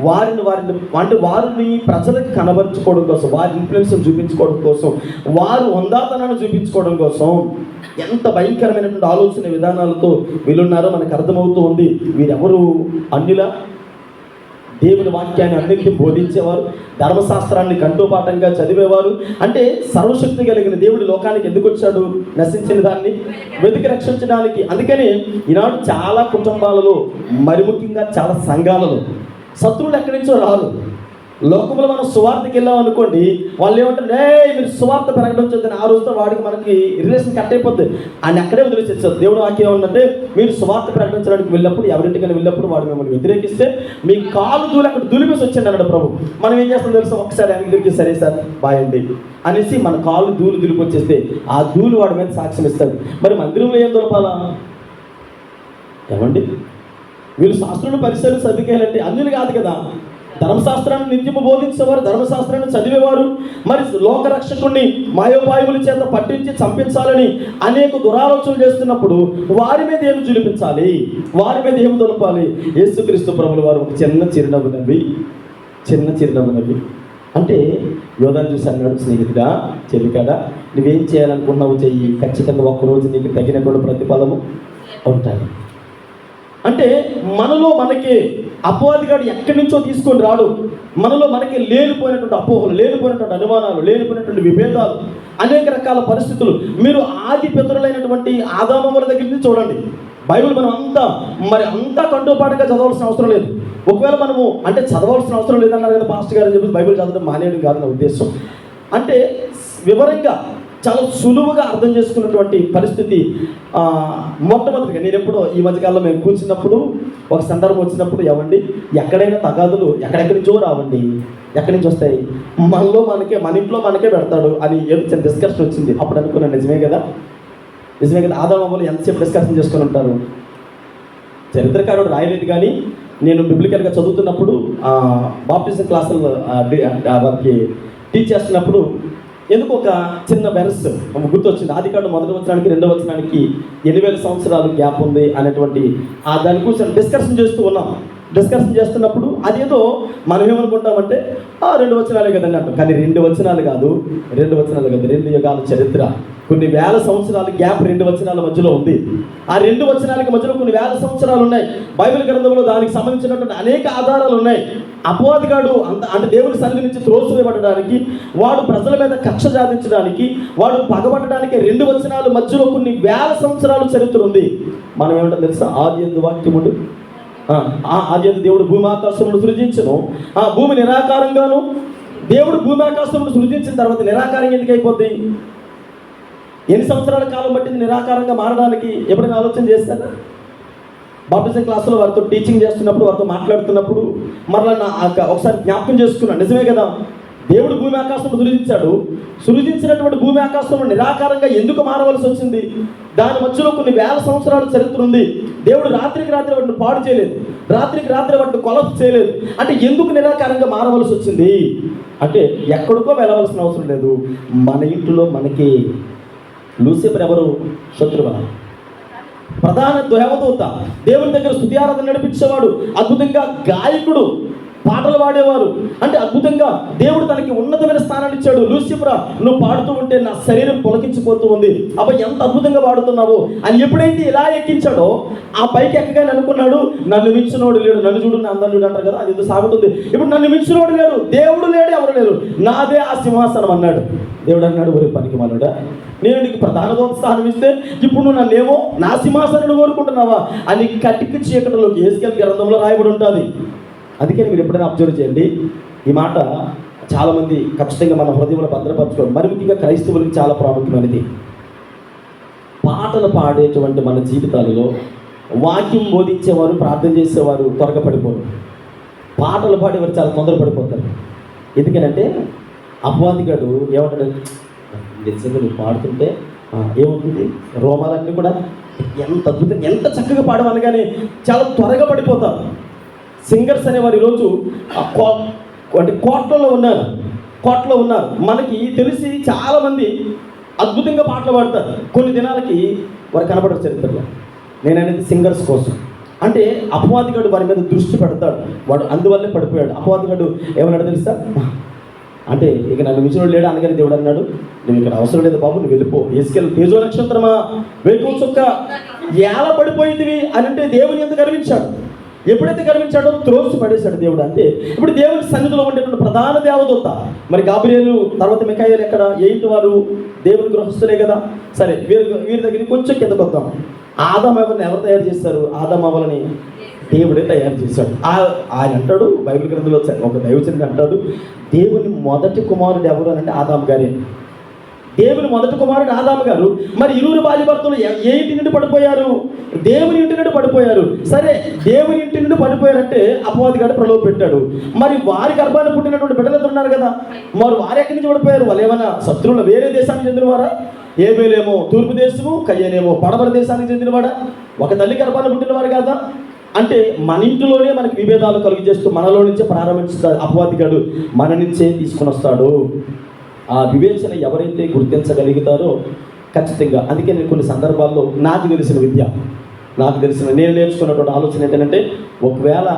వారిని ప్రజలకు కనబరుచుకోవడం కోసం, వారి ఇన్ఫ్లుయెన్స్ చూపించుకోవడం కోసం, వారు హుందాతనాన్ని చూపించుకోవడం కోసం ఎంత భయంకరమైనటువంటి ఆలోచన విధానాలతో వీళ్ళున్నారో మనకు అర్థమవుతూ ఉంది. వీరెవరు? అన్యుల దేవుని వాక్యాన్ని అందరికీ బోధించేవారు, ధర్మశాస్త్రాన్ని కంఠోపాఠంగా చదివేవారు. అంటే సర్వశక్తి కలిగిన దేవుడు లోకానికి ఎందుకు వచ్చాడు? నశించిన దాన్ని వెతికి రక్షించడానికి. అందుకని ఈనాడు చాలా కుటుంబాలలో, మరి ముఖ్యంగా చాలా సంఘాలలో శత్రువులు ఎక్కడి నుంచో రారు. లోకంలో మనం సువార్తకి వెళ్ళాం అనుకోండి, వాళ్ళు ఏమంటారు, మీరు సువార్త ప్రకటించొద్దని. ఆ రోజుతో వాడికి మనకి రిలేషన్ కట్ అయిపోద్ది. ఆయన అక్కడే వదిలేసేస్తారు. దేవుడు వాక్యం ఏమంటే, మీరు సువార్త ప్రకటించడానికి వెళ్ళినప్పుడు, ఎవరింటికైనా వెళ్ళినప్పుడు వాడు మిమ్మల్ని వ్యతిరేకిస్తే మీ కాలు దూలు అక్కడ దులిపేసి వచ్చాడు అన్నాడు ప్రభు. మనం ఏం చేస్తాం తెలుసా, ఒకసారి ఆయన తిరిగి సరే సార్ బాయ్ అండి అనేసి మన కాళ్ళు ధూళి దులిపి వచ్చేస్తే ఆ ధూళి వాడి మీద సాక్ష్యం ఇస్తారు. మరి మందిరంలో ఏం దొరపాలా ఏమండి? వీళ్ళు శాస్త్రాన్ని పరిశీలన చదివేయాలంటే అన్యులు కాదు కదా, ధర్మశాస్త్రాన్ని నిత్యము బోధించేవారు, ధర్మశాస్త్రాన్ని చదివేవారు. మరి లోకరక్షకుడిని మాయోపాయముల చేత పట్టించి చంపించాలని అనేక దురాలోచనలు చేస్తున్నప్పుడు వారి మీద ఏమి చూపించాలి, వారి మీద ఏమి దొరపాలి? యేసుక్రీస్తు ప్రభుల వారు ఒక చిన్న చిరునవ్వు నవ్వి అంటే యోధాను చూసి అన్నాడు, స్నేహితుడా, చెల్లికాడా, నువ్వేం చేయాలనుకున్నావు చెయ్యి, ఖచ్చితంగా ఒక్కరోజు నీకు తగినటువంటి ప్రతిఫలము ఉంటాయి. అంటే మనలో మనకి అపవాదిగాడు ఎక్కడి నుంచో తీసుకొని రాడు. మనలో మనకి లేనిపోయినటువంటి అపోహలు, లేనిపోయినటువంటి అనుమానాలు, లేనిపోయినటువంటి విభేదాలు, అనేక రకాల పరిస్థితులు. మీరు ఆది పితరులైనటువంటి ఆదామవ్వల దగ్గర నుంచి చూడండి. బైబిల్ మనం అంతా కంటోపాటుగా చదవాల్సిన అవసరం లేదు. ఒకవేళ మనము అంటే చదవాల్సిన అవసరం లేదన్నారు కదా పాస్టర్ గారు అని చెప్పి బైబిల్ చదవడం మానేయడం కాదు నా ఉద్దేశం. అంటే వివరంగా చాలా సులువుగా అర్థం చేసుకున్నటువంటి పరిస్థితి. మొట్టమొదటిగా నేను ఎప్పుడో ఈ మధ్యకాలంలో మేము కూర్చున్నప్పుడు ఒక సందర్భం వచ్చినప్పుడు, ఏమండి ఎక్కడైనా తగాదులు ఎక్కడెక్కడి నుంచో రావండి, ఎక్కడి నుంచి వస్తాయి, మన ఇంట్లో మనకే పెడతాడు అని ఏదో చిన్న డిస్కషన్ వచ్చింది. అప్పుడు అనుకున్నాను, నిజమే కదా ఆదాము అవ్వలు ఎంతసేపు డిస్కషన్ చేసుకొని ఉంటారు. చరిత్రకారుడు రాయలేదు కానీ నేను బిబ్లికల్గా చదువుతున్నప్పుడు బాప్టిజం క్లాసులు వారికి టీచ్ చేస్తున్నప్పుడు ఎందుకు ఒక చిన్న వెర్స్ గుర్తొచ్చింది. ఆదికాండం 1వ వచనానికి 2వ వచనానికి 8000 సంవత్సరాలు గ్యాప్ ఉంది అనేటువంటి దాని గురించి డిస్కషన్ చేస్తున్నప్పుడు అదేదో మనం ఏమనుకుంటామంటే 2 వచనాలే కదండి అంటాం. కానీ 2 వచనాలు కాదు, 2 యుగాల చరిత్ర, కొన్ని వేల సంవత్సరాల గ్యాప్ 2 వచనాల మధ్యలో ఉంది. ఆ 2 వచనాలకి మధ్యలో కొన్ని వేల సంవత్సరాలు ఉన్నాయి. బైబిల్ గ్రంథంలో దానికి సంబంధించినటువంటి అనేక ఆధారాలు ఉన్నాయి. అపవాదిగాడు అంటే దేవుని సన్నిధి నుంచి త్రోసివేయబడడానికి, వాడు ప్రజల మీద కక్ష సాధించడానికి, వాడు పగబట్టడానికి 2 వచనాల మధ్యలో కొన్ని వేల సంవత్సరాలు చరిత్ర ఉంది. మనం ఏమంటాం తెలుసా? ఆదియందు వాక్యముండు, ఆదియందు దేవుడు భూమి ఆకాశమును సృజించను. ఆ భూమి నిరాకారంగాను, దేవుడు భూమి ఆకాశమును సృజించిన తర్వాత నిరాకారంగా ఎందుకు అయిపోద్ది? ఎన్ని సంవత్సరాల కాలం పట్టింది నిరాకారంగా మారడానికి? ఎప్పుడైనా ఆలోచన చేస్తారా? బాప్టిజం క్లాసులో వారితో టీచింగ్ చేస్తున్నప్పుడు, వారితో మాట్లాడుతున్నప్పుడు మరలా ఒకసారి జ్ఞాపకం చేసుకున్నాను, నిజమే కదా, దేవుడు భూమి ఆకాశం సృజించినటువంటి భూమి ఆకాశంలో నిరాకారంగా ఎందుకు మారవలసి వచ్చింది? దాని మధ్యలో కొన్ని వేల సంవత్సరాల చరిత్ర ఉంది. దేవుడు రాత్రికి రాత్రి వాటిని పాడు చేయలేదు, రాత్రికి రాత్రి వాటిని కొలప్స్ చేయలేదు. అంటే ఎందుకు నిరాకారంగా మారవలసి వచ్చింది అంటే ఎక్కడికో వెళ్ళవలసిన అవసరం లేదు, మన ఇంట్లో మనకి. లూసిఫర్ ఎవరు? శత్రువు, ప్రధాన దేవదూత, దేవుని దగ్గర స్తుతి ఆరాధన నడిపించేవాడు, అద్భుతంగా గాయకుడు, పాటలు పాడేవారు. అంటే అద్భుతంగా దేవుడు తనకి ఉన్నతమైన స్థానాన్ని ఇచ్చాడు. లూసిఫరా, నువ్వు పాడుతూ ఉంటే నా శరీరం పులకించిపోతూ ఉంది, అబ్బాయి ఎంత అద్భుతంగా పాడుతున్నావు అని ఎప్పుడైతే ఇలా ఎక్కించాడో, ఆ పైకి ఎక్కగానే అనుకున్నాడు, నన్ను మించినోడు లేడు, నన్ను చూడు, నా అందరు చూడు అంటారు కదా, అది ఎందుకు సాగుతుంది. ఇప్పుడు నన్ను మించినోడు లేడు, దేవుడు లేడు, ఎవరు లేరు, నాదే ఆ సింహాసనం అన్నాడు. దేవుడు అన్నాడు, ఒరే పనికి మనోడా, నేను నీకు ప్రధాన దూత స్థానం ఇస్తే ఇప్పుడు నువ్వు నన్నేమో నా సింహాసనాన్ని కోరుకుంటున్నావా అని కటికి చీకటిలోకి యేసయ్య గ్రంథంలో రాయబడి ఉంటుంది. అందుకని మీరు ఎప్పుడైనా అబ్జర్వ్ చేయండి, ఈ మాట చాలామంది ఖచ్చితంగా మన హృదయంలో భద్రపరచుకోవాలి. మరి ముఖ్యంగా క్రైస్తవులకి చాలా ప్రాముఖ్యమైనది. పాటలు పాడేటువంటి మన జీవితాలలో వాక్యం బోధించేవారు, ప్రార్థన చేసేవారు త్వరగా పడిపోరు, పాటలు పాడేవారు చాలా తొందరపడిపోతారు. ఎందుకనంటే అపవాదిగాడు ఏమంటాడు, నిజంగా నువ్వు పాడుతుంటే ఏమవుతుంది, రోమాలన్నీ కూడా ఎంత అద్భుతంగా ఎంత చక్కగా పాడవాలి కానీ చాలా త్వరగా పడిపోతారు. సింగర్స్ అనేవారు ఈరోజు అంటే కోట్లలో ఉన్నారు. మనకి తెలిసి చాలామంది అద్భుతంగా పాటలు పాడతారు, కొన్ని దినాలకి వారు కనబడరు చరిత్రలో. నేననేది సింగర్స్ కోసం. అంటే అపవాదిగాడు వారి మీద దృష్టి పెడతాడు, వాడు అందువల్లే పడిపోయాడు. అపవాదిగాడు ఏమన్నాడు తెలుసా, అంటే ఇక నన్ను మించినోడు లేడు అనగానే దేవుడు అన్నాడు, నువ్వు ఇక్కడ అవసరం లేదు బాబు, నువ్వు వెళ్ళిపో. యేసుకెళ్ళి తేజో నక్షత్రమా, వేకువ చుక్క ఎలా పడిపోయింది అని అంటే దేవుని ఎందుకు గర్వించాడు. ఎప్పుడైతే గర్వించాడో త్రోసి పడేశాడు దేవుడు. అంతే. ఇప్పుడు దేవుని సన్నిధిలో ఉండేటువంటి ప్రధాన దేవదూత, మరి గాబ్రియేలు తర్వాత మిఖాయేలు ఎక్కడ? వారు దేవుని గృహస్థులే కదా. సరే, వీరి దగ్గరికి కొంచెం కిందకు వద్దాం. ఆదాము ఎవరిని ఎవరు తయారు చేస్తారు? ఆదాము అవ్వలని దేవుడే తయారు చేశాడు. ఆయన అంటాడు, బైబిల్ గ్రంథంలో ఒక దైవజనుడు అంటాడు, దేవుని మొదటి కుమారుడు ఎవరు అని అంటే ఆదాము గారే. దేవుని మొదటి కుమారుడు ఆదాము గారు. మరి ఇరువురు భార్య భర్తలు ఏ ఇంటి నుండి పడిపోయారు? దేవుని ఇంటి నుండి పడిపోయారు. సరే, దేవుని ఇంటి నుండి పడిపోయారంటే అపవాది గారు ప్రలోభ పెట్టాడు. మరి వారి గర్భాన్ని పుట్టినటువంటి బిడ్డలు ఉన్నారు కదా, మరి వారు ఎక్కడి నుంచి పడిపోయారు? వాళ్ళు ఏమైనా శత్రువులు వేరే దేశానికి చెందినవారా? ఏబేలేమో తూర్పు దేశము, కయ్యనేమో పడమర దేశానికి చెందినవాడా? ఒక తల్లి గర్భాన్ని పుట్టినవారు కదా. అంటే మన ఇంటిలోనే మనకి విభేదాలు కలుగు చేస్తూ మనలో నుంచే ప్రారంభించుతాడు అపవాది గారు, మన నుంచే తీసుకుని వస్తాడు. ఆ వివేచన ఎవరైతే గుర్తించగలుగుతారో ఖచ్చితంగా. అందుకే నేను కొన్ని సందర్భాల్లో నాకు తెలిసిన నేను నేర్చుకున్నటువంటి ఆలోచన ఏంటంటే, ఒకవేళ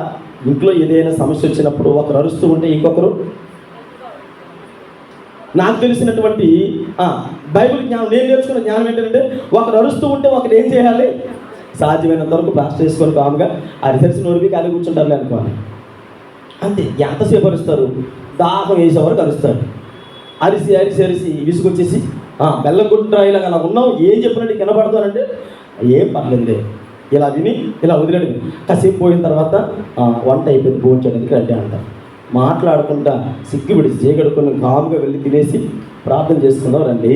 ఇంట్లో ఏదైనా సమస్య వచ్చినప్పుడు ఒకరు అరుస్తూ ఉంటే ఇంకొకరు, నాకు తెలిసినటువంటి బైబిల్ జ్ఞానం, నేను నేర్చుకున్న జ్ఞానం ఏంటంటే, ఒకరు అరుస్తూ ఉంటే ఒకరు ఏం చేయాలి? సాధ్యమైనంత వరకు ప్లాస్టర్ చేసుకొని కాముగా అరిసరిసి నోరిపి ఖాళీ కూర్చుంటారులే అనుకోవాలి. అంతే. ఎంతసేపు అరుస్తారు? దాహం వేసే వరకు అరుస్తారు. అరిసి విసుగొచ్చేసి బెల్లం కొట్టిన ఇలాగ అలా ఉన్నావు, ఏం చెప్పినట్టు కనబడతానంటే ఏం పర్లేదులే, ఇలా విని ఇలా వదిలేడు. కాసేపు పోయిన తర్వాత వంట అయిపోయింది, భోజనం చేయడానికి రెడీ అంటారు. మాట్లాడుకుంటా సిగ్గు విడిచి చేయగడుకుని కాముగా వెళ్ళి తినేసి ప్రార్థన చేసుకుందాం రండి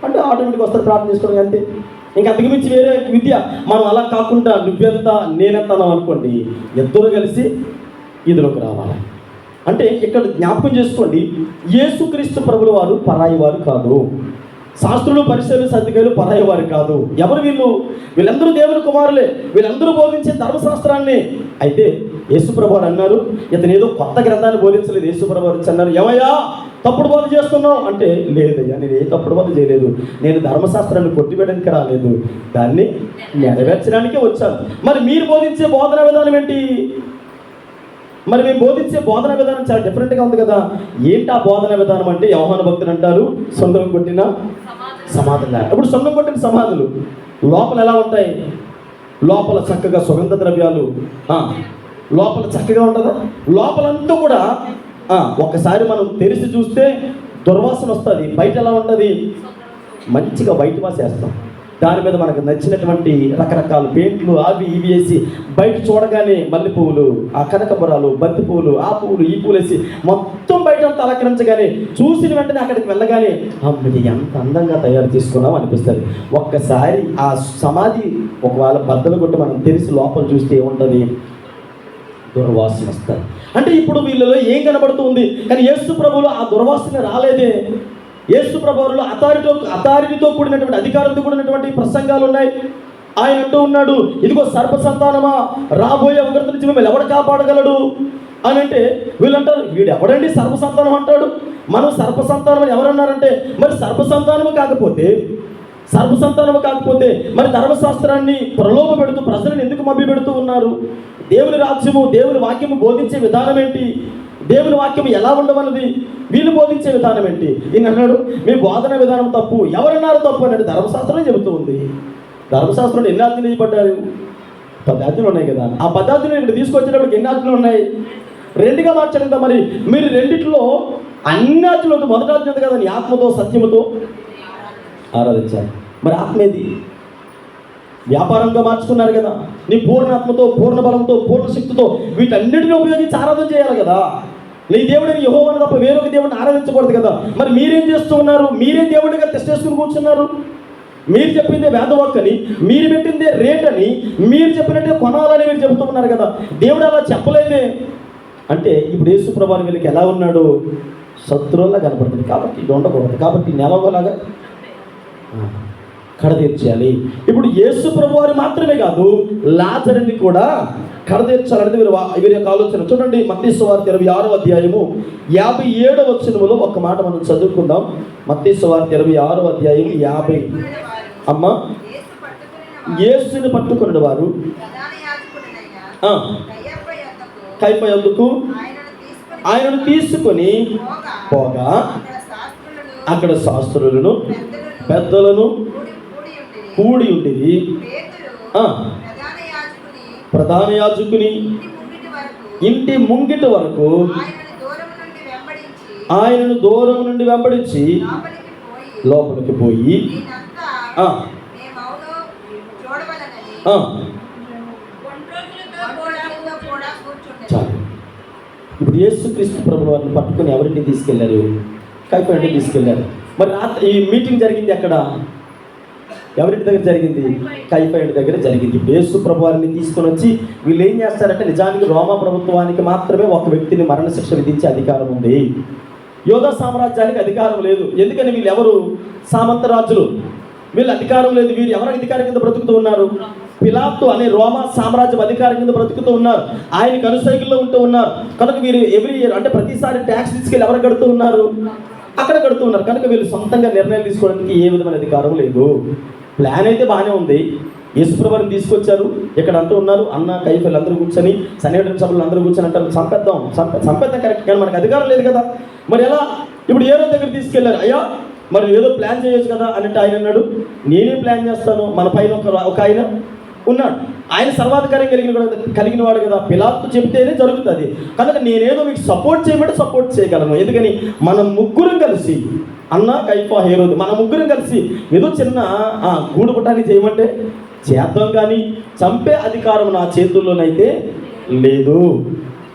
అంటే ఆటోమేటిక్గా వస్తారు, ప్రార్థన చేసుకోవడం అంతే. ఇంకా అంతకు మించి వేరే విద్య. మనం అలా కాకుండా నువ్వెంత నేనెంత అన్నాం అనుకోండి, ఇద్దరు కలిసి ఇదిలోకి రావాలి. అంటే ఇక్కడ జ్ఞాపకం చేసుకోండి, యేసుక్రీస్తు ప్రభుల వారు పరాయి వారు కాదు. శాస్త్రులు, పరిసరులు, సర్దికాయలు పరాయి వారు కాదు. ఎవరు వీళ్ళందరూ దేవుని కుమారులే. వీళ్ళందరూ బోధించే ధర్మశాస్త్రాన్ని. అయితే యేసుప్రభు వారు అన్నారు, ఇతను ఏదో కొత్త గ్రంథాన్ని బోధించలేదు. యేసుప్రభు వారు వచ్చి అన్నారు, ఏమయ్యా తప్పుడు బోధ చేస్తున్నావు అంటే, లేదయ్యా నేను ఏ తప్పుడు బోధ చేయలేదు, నేను ధర్మశాస్త్రాన్ని కొట్టివేయడానికి రాలేదు, దాన్ని నెరవేర్చడానికే వచ్చాను. మరి మీరు బోధించే బోధన విధానం ఏంటి? మరి మేము బోధించే బోధన విధానం చాలా డిఫరెంట్గా ఉంది కదా. ఏంటి ఆ బోధన విధానం అంటే, యోహాను భక్తులు అంటారు, సొంతం కొట్టిన సమాధులు. ఇప్పుడు సొంతం కొట్టిన సమాధులు లోపల ఎలా ఉంటాయి? లోపల చక్కగా సుగంధ ద్రవ్యాలు, లోపల చక్కగా ఉంటుందా? లోపలంతా కూడా ఒకసారి మనం తెరిచి చూస్తే దుర్వాసన వస్తుంది. బయట ఎలా ఉంటుంది? మంచిగా వైట్ వాష్ వేస్తాం. దాని మీద మనకు నచ్చినటువంటి రకరకాల పెయింట్లు అవి ఇవి వేసి బయట చూడగానే మల్లె పువ్వులు, ఆ కనకబరాలు, బంతి పువ్వులు, ఆ పువ్వులు ఈ పువ్వులు వేసి మొత్తం బయట అంతా అలంకరించగానే చూసిన వెంటనే అక్కడికి వెళ్ళగానే అమ్మది ఎంత అందంగా తయారు చేసుకున్నాం అనిపిస్తుంది. ఒక్కసారి ఆ సమాధి ఒకవేళ బద్దలు కొట్టి మనం తెలిసి లోపల చూస్తే ఏముంటుంది? దుర్వాసన వస్తుంది. అంటే ఇప్పుడు వీళ్ళలో ఏం కనబడుతుంది? కానీ యేసు ప్రభువులో ఆ దుర్వాసన రాలేదే. యేసు ప్రభువులో అథారిటీతో కూడినటువంటి, అధికారంతో కూడినటువంటి ప్రసంగాలు ఉన్నాయి. ఆయన అంటూ ఉన్నాడు, ఇదిగో సర్ప సంతానమా, రాబోయే ఉగ్రత నుంచి మిమ్మల్ని ఎవడు కాపాడగలడు అని అంటే, వీళ్ళంటారు వీడు ఎవడండి సర్ప సంతానం అంటాడు? మనం సర్ప సంతానం అని ఎవరన్నారంటే, మరి సర్ప సంతానము కాకపోతే మరి ధర్మశాస్త్రాన్ని ప్రలోభ పెడుతూ ప్రజలను ఎందుకు మభ్య పెడుతూ ఉన్నారు? దేవుని రాజ్యము, దేవుని వాక్యము బోధించే విధానం ఏంటి? దేవుని వాక్యం ఎలా ఉండమన్నది? వీళ్ళు బోధించే విధానం ఏంటి? ఈయన అన్నాడు, మీ బోధన విధానం తప్పు. ఎవరన్నారు తప్పు అన్నాడు? ధర్మశాస్త్రం చెబుతూ ఉంది. ధర్మశాస్త్రంలో ఎన్ని ఆజ్ఞలు ఇవ్వబడ్డారు? 10 ఆజ్ఞలు ఉన్నాయి కదా. ఆ 10 ఆజ్ఞలు ఇక్కడ తీసుకొచ్చేటప్పుడు ఎన్ని ఆజ్ఞలు ఉన్నాయి? 2గా మార్చడం కదా. మరి మీరు రెండిట్లో అన్ని ఆజ్ఞలు, మొదటి ఆజ్ఞ ఉంది కదా, నీ ఆత్మతో సత్యముతో ఆరాధించాలి. మరి ఆత్మ ఏది? వ్యాపారంగా మార్చుకున్నారు కదా. నీ పూర్ణాత్మతో, పూర్ణ బలంతో, పూర్ణ శక్తితో వీటన్నిటిని ఉపయోగించి ఆరాధన చేయాలి కదా. నీ దేవుడిని యెహోవాను తప్ప వేరొక దేవుడిని ఆరాధించకూడదు కదా. మరి మీరేం చేస్తూ ఉన్నారు? మీరే దేవుడిగా తెస్టేసుకుని కూర్చున్నారు. మీరు చెప్పిందే వేదవాక్ అని, మీరు పెట్టిందే రేట్ అని, మీరు చెప్పినట్టే కొనాలని మీరు చెబుతూ ఉన్నారు కదా. దేవుడు అలా చెప్పలేదే. అంటే ఇప్పుడు యేసు ప్రభువు వీళ్ళకి ఎలా ఉన్నాడు? శత్రువులా కనపడుతుంది. కాబట్టి ఇది ఉండకూడదు. కాబట్టి నెలవలాగా కడతీర్చాలి. ఇప్పుడు యేసు ప్రభువారు మాత్రమే కాదు, లాజరుని కూడా కడతీర్చాలనేది వీరి యొక్క ఆలోచన. చూడండి, మత్తయి సువార్త 26వ అధ్యాయము 57వ వచనములో ఒక మాట మనం చదువుకుందాం. మత్తయి సువార్త 26వ అధ్యాయం 50. అమ్మ, యేసుని పట్టుకున్న వారు కయప యొద్దకు ఆయనను తీసుకొని పోగా అక్కడ శాస్త్రులను పెద్దలను కూడి ఉండేది. ప్రధాన యాజకుని ఇంటి ముంగిట వరకు ఆయనను దూరం నుండి వెంబడించి లోపలికి పోయి ఇప్పుడు యేసుక్రీస్తు ప్రభువు వారిని పట్టుకొని ఎవరింటికి తీసుకెళ్లారు? కైఫా ఇంటికి తీసుకెళ్లారు. మరి రాత్రి ఈ మీటింగ్ జరిగింది ఎక్కడ? ఎవరింటి దగ్గర జరిగింది? కైఫా ఇంటి దగ్గర జరిగింది. యేసు ప్రభు వారిని తీసుకొని వచ్చి వీళ్ళు ఏం చేస్తారంటే, నిజానికి రోమా ప్రభుత్వానికి మాత్రమే ఒక వ్యక్తిని మరణశిక్ష విధించే అధికారం ఉంది. యోధా సామ్రాజ్యానికి అధికారం లేదు. ఎందుకని వీళ్ళు ఎవరు? సామంత రాజులు. వీళ్ళు అధికారం లేదు. వీరు ఎవరి అధికారం కింద బ్రతుకుతూ ఉన్నారు? పిలాతు అనే రోమా సామ్రాజ్యం అధికారం కింద బ్రతుకుతూ ఉన్నారు. ఆయనకు అనుసైకుల్లో ఉంటూ ఉన్నారు. కనుక వీరు ఎవ్రీ ఇయర్ అంటే ప్రతిసారి ట్యాక్స్ తీసుకెళ్ళి ఎవరు కడుతూ ఉన్నారు? అక్కడ కడుతూ ఉన్నారు. కనుక వీళ్ళు సొంతంగా నిర్ణయాలు తీసుకోవడానికి ఏ విధమైన అధికారం లేదు. ప్లాన్ అయితే బాగానే ఉంది. యేసుప్రభుని తీసుకొచ్చారు. ఇక్కడ అంటూ ఉన్నారు, అన్న కైఫలు అందరూ కూర్చొని, సన్నిహితుల సభలు అందరూ కూర్చొని అంటారు, సంపేద్దాం కరెక్ట్, కానీ మనకు అధికారం లేదు కదా. మరి ఎలా? ఇప్పుడు ఏ రోజు దగ్గర తీసుకెళ్లారు. అయ్యా మరి ఏదో ప్లాన్ చేయొచ్చు కదా అంటే ఆయన అన్నాడు, నేనే ప్లాన్ చేస్తాను. మన పైన ఒక ఆయన ఉన్నాడు, ఆయన సర్వాధికారం కలిగిన వాడు కదా. పిలాతు చెప్తేనే జరుగుతుంది. కనుక నేనేదో మీకు సపోర్ట్ చేయమంటే సపోర్ట్ చేయగలను. ఎందుకని మనం ముగ్గురం కలిసి, అన్న కైఫా హేరోదు, మన ముగ్గురం కలిసి ఏదో చిన్న గూడు పుటాన్ని చేయమంటే చేద్దాం, కానీ చంపే అధికారం నా చేతుల్లోనైతే లేదు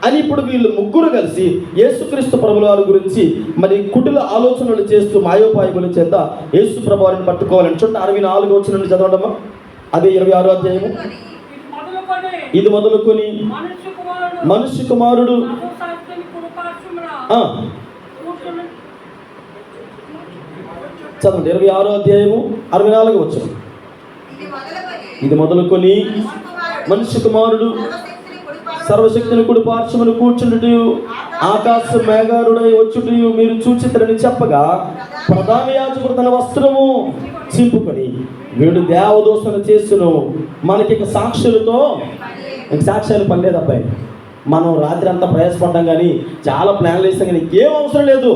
అని ఇప్పుడు వీళ్ళు ముగ్గురు కలిసి యేసుక్రీస్తు ప్రభుల వారి గురించి మరి కుటిల ఆలోచనలు చేస్తూ మాయోపాయముల చేత యేసు ప్రభు వారిని పట్టుకోవాలని. చూడండి 64 వచ్చిన నుండి చదవడమా, అదే 26వ అధ్యాయము. ఇది మొదలుకొని మనుష్య కుమారుడు చదవండి 26వ అధ్యాయము 64 వచ్చిన. ఇది మొదలుకొని మనుష్య కుమారుడు సర్వశక్తిని కుడి పార్శ్వమున కూర్చుండుటయు ఆకాశ మేఘారుడై వచ్చుటయు మీరు చూచిద్దరని చెప్పగా, ప్రధాన యాజకుడు తన వస్త్రము చింపుకొని వీడు దేవదోషణ చేసును, మనకి సాక్షులతో సాక్ష్యాలు పనిలేదు. అబ్బాయి మనం రాత్రి అంతా ప్రయాసపడ్డాం, కానీ చాలా ప్లాన్లు వేసాం, కానీ ఏం అవసరం లేదు.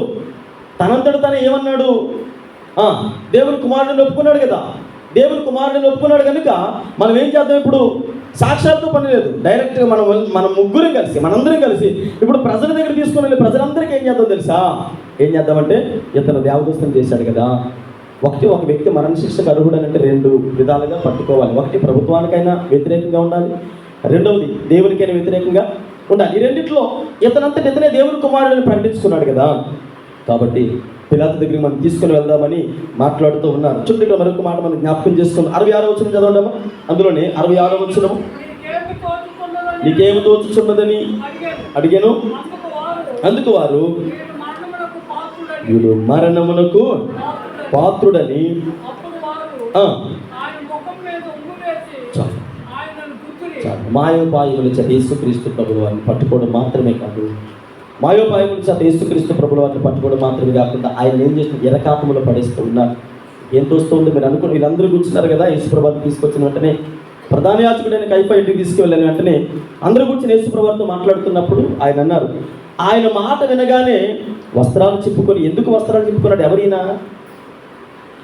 తనంతడు తను ఏమన్నాడు? దేవుని కుమారుడిని ఒప్పుకున్నాడు కదా. దేవుని కుమారుడిని ఒప్పుకున్నాడు కనుక మనం ఏం చేద్దాం? ఇప్పుడు సాక్షాత్తు పని లేదు, డైరెక్ట్గా మనం ముగ్గురం కలిసి, మనందరం కలిసి ఇప్పుడు ప్రజల దగ్గర తీసుకుని వెళ్ళి ప్రజలందరికీ ఏం చేద్దాం తెలుసా? ఏం చేద్దామంటే, ఇతను దేవదోషం చేశాడు కదా. ఒక వ్యక్తి మరణశిక్షకు అర్హుడనంటే 2 విధాలుగా పట్టుకోవాలి. ఒకటి ప్రభుత్వానికైనా వ్యతిరేకంగా ఉండాలి, రెండవది దేవునికైనా వ్యతిరేకంగా ఉండాలి. ఈ రెండిట్లో ఇతనంతటి ఇతనే దేవుని కుమారుడిని ప్రకటించుకున్నాడు కదా. కాబట్టి పిలాతు దగ్గరికి మనం తీసుకుని వెళ్దామని మాట్లాడుతూ ఉన్నారు. చుట్టూ మరొక మాట మనం జ్ఞాపకం చేసుకున్నాం. 66వ వచనం చదవడమా, అందులోనే 66వ వచనం. నీకేమి తోచుచున్నదని అడిగాను, అందుకు వారు వీడు మరణమునకు పాత్రుడని. మాయోపాయముల చేత యేసుక్రీస్తు ప్రభువు వారిని పట్టుకోవడం మాత్రమే కాదు, మాయోపాయముల చేత యేసుక్రీస్తు ప్రభువు వారిని పట్టుకోవడం మాత్రమే కాకుండా ఆయన ఏం చేస్తున్న ఎరకాపములో పడేస్తూ ఉన్నారు. ఏం తోస్తుంది మీరు అనుకుని, వీళ్ళందరూ కూర్చున్నారు కదా. యేసు ప్రభువుని తీసుకొచ్చిన వెంటనే ప్రధాన యాజకుడైన కైఫా ఇంటికి తీసుకువెళ్ళిన వెంటనే అందరూ కూర్చొని యేసు ప్రభువుతో మాట్లాడుతున్నప్పుడు ఆయన అన్నారు, ఆయన మాట వినగానే వస్త్రాలు చింపుకొని. ఎందుకు వస్త్రాలు చింపుకున్నాడు?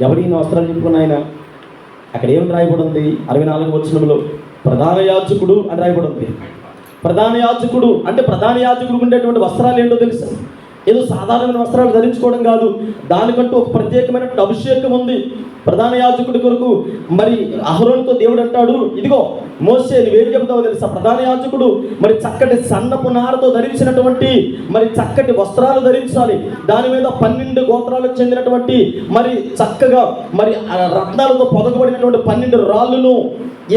ఎవరైనా వస్త్రాలు చింపుకున్న ఆయన? అక్కడ ఏం రాయబడి ఉంది? 64వ వచనంలో ప్రధాన యాజకుడు అని రాయబడి ఉంది. ప్రధాన యాజకుడు అంటే ప్రధాన యాజకుడికి ఉండేటువంటి వస్త్రాలు ఏంటో తెలుసా? ఏదో సాధారణమైన వస్త్రాలు ధరించుకోవడం కాదు, దానికంటూ ఒక ప్రత్యేకమైన అభిషేకం ఉంది ప్రధాన యాజకుడి కొరకు. మరి అహరోనుతో దేవుడు అంటాడు, ఇదిగో మోసే నువ్వేం చెబుతావో తెలుసా? ప్రధాన యాజకుడు మరి చక్కటి సన్నపు నారతో ధరించినటువంటి మరి చక్కటి వస్త్రాలు ధరించాలి. దాని మీద 12 గోత్రాలకు చెందినటువంటి మరి చక్కగా మరి రత్నాలతో పొదగబడినటువంటి 12 రాళ్ళును.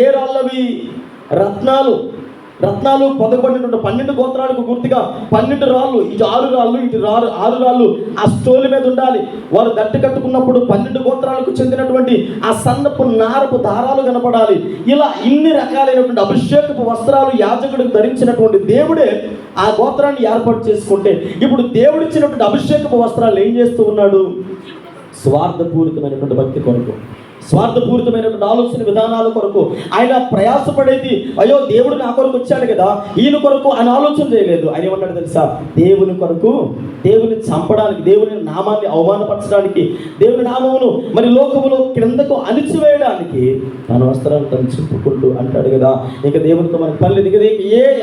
ఏ రాళ్ళవి? రత్నాలు పొదగబడినటువంటి 12 గోత్రాలకు గుర్తుగా 12 రాళ్ళు, ఇటు 6 రాళ్ళు, ఇటు 6 రాళ్ళు ఆ స్టోల్ మీద ఉండాలి. వారు దట్టు కట్టుకున్నప్పుడు 12 గోత్రాలకు చెందినటువంటి ఆ సన్నపు నారపు దారాలు కనపడాలి. ఇలా ఇన్ని రకాలైనటువంటి అభిషేకపు వస్త్రాలు యాజకుడికి ధరించినటువంటి దేవుడే ఆ గోత్రాన్ని ఏర్పాటు చేసుకుంటే, ఇప్పుడు దేవుడిచ్చినటువంటి అభిషేకపు వస్త్రాలు ఏం చేస్తూ ఉన్నాడు? స్వార్థపూరితమైనటువంటి భక్తి కొరకు, స్వార్థపూరితమైనటువంటి ఆలోచన విధానాల కొరకు ఆయన ప్రయాసపడేది. అయ్యో దేవుడు నా కొరకు వచ్చాడు కదా, ఈయన కొరకు ఆయన ఆలోచన చేయలేదు. ఆయన ఏమన్నాడు తెలుసా? దేవుని కొరకు, దేవుని చంపడానికి, దేవుని నామాన్ని అవమానపరచడానికి, దేవుని నామమును మరి లోకములో క్రిందకు అణిచివేయడానికి తన వస్త్రాలు తను చింపుకుంటూ అంటాడు కదా. ఇంకా దేవునితో మనకు పని లేదు, ఇంకా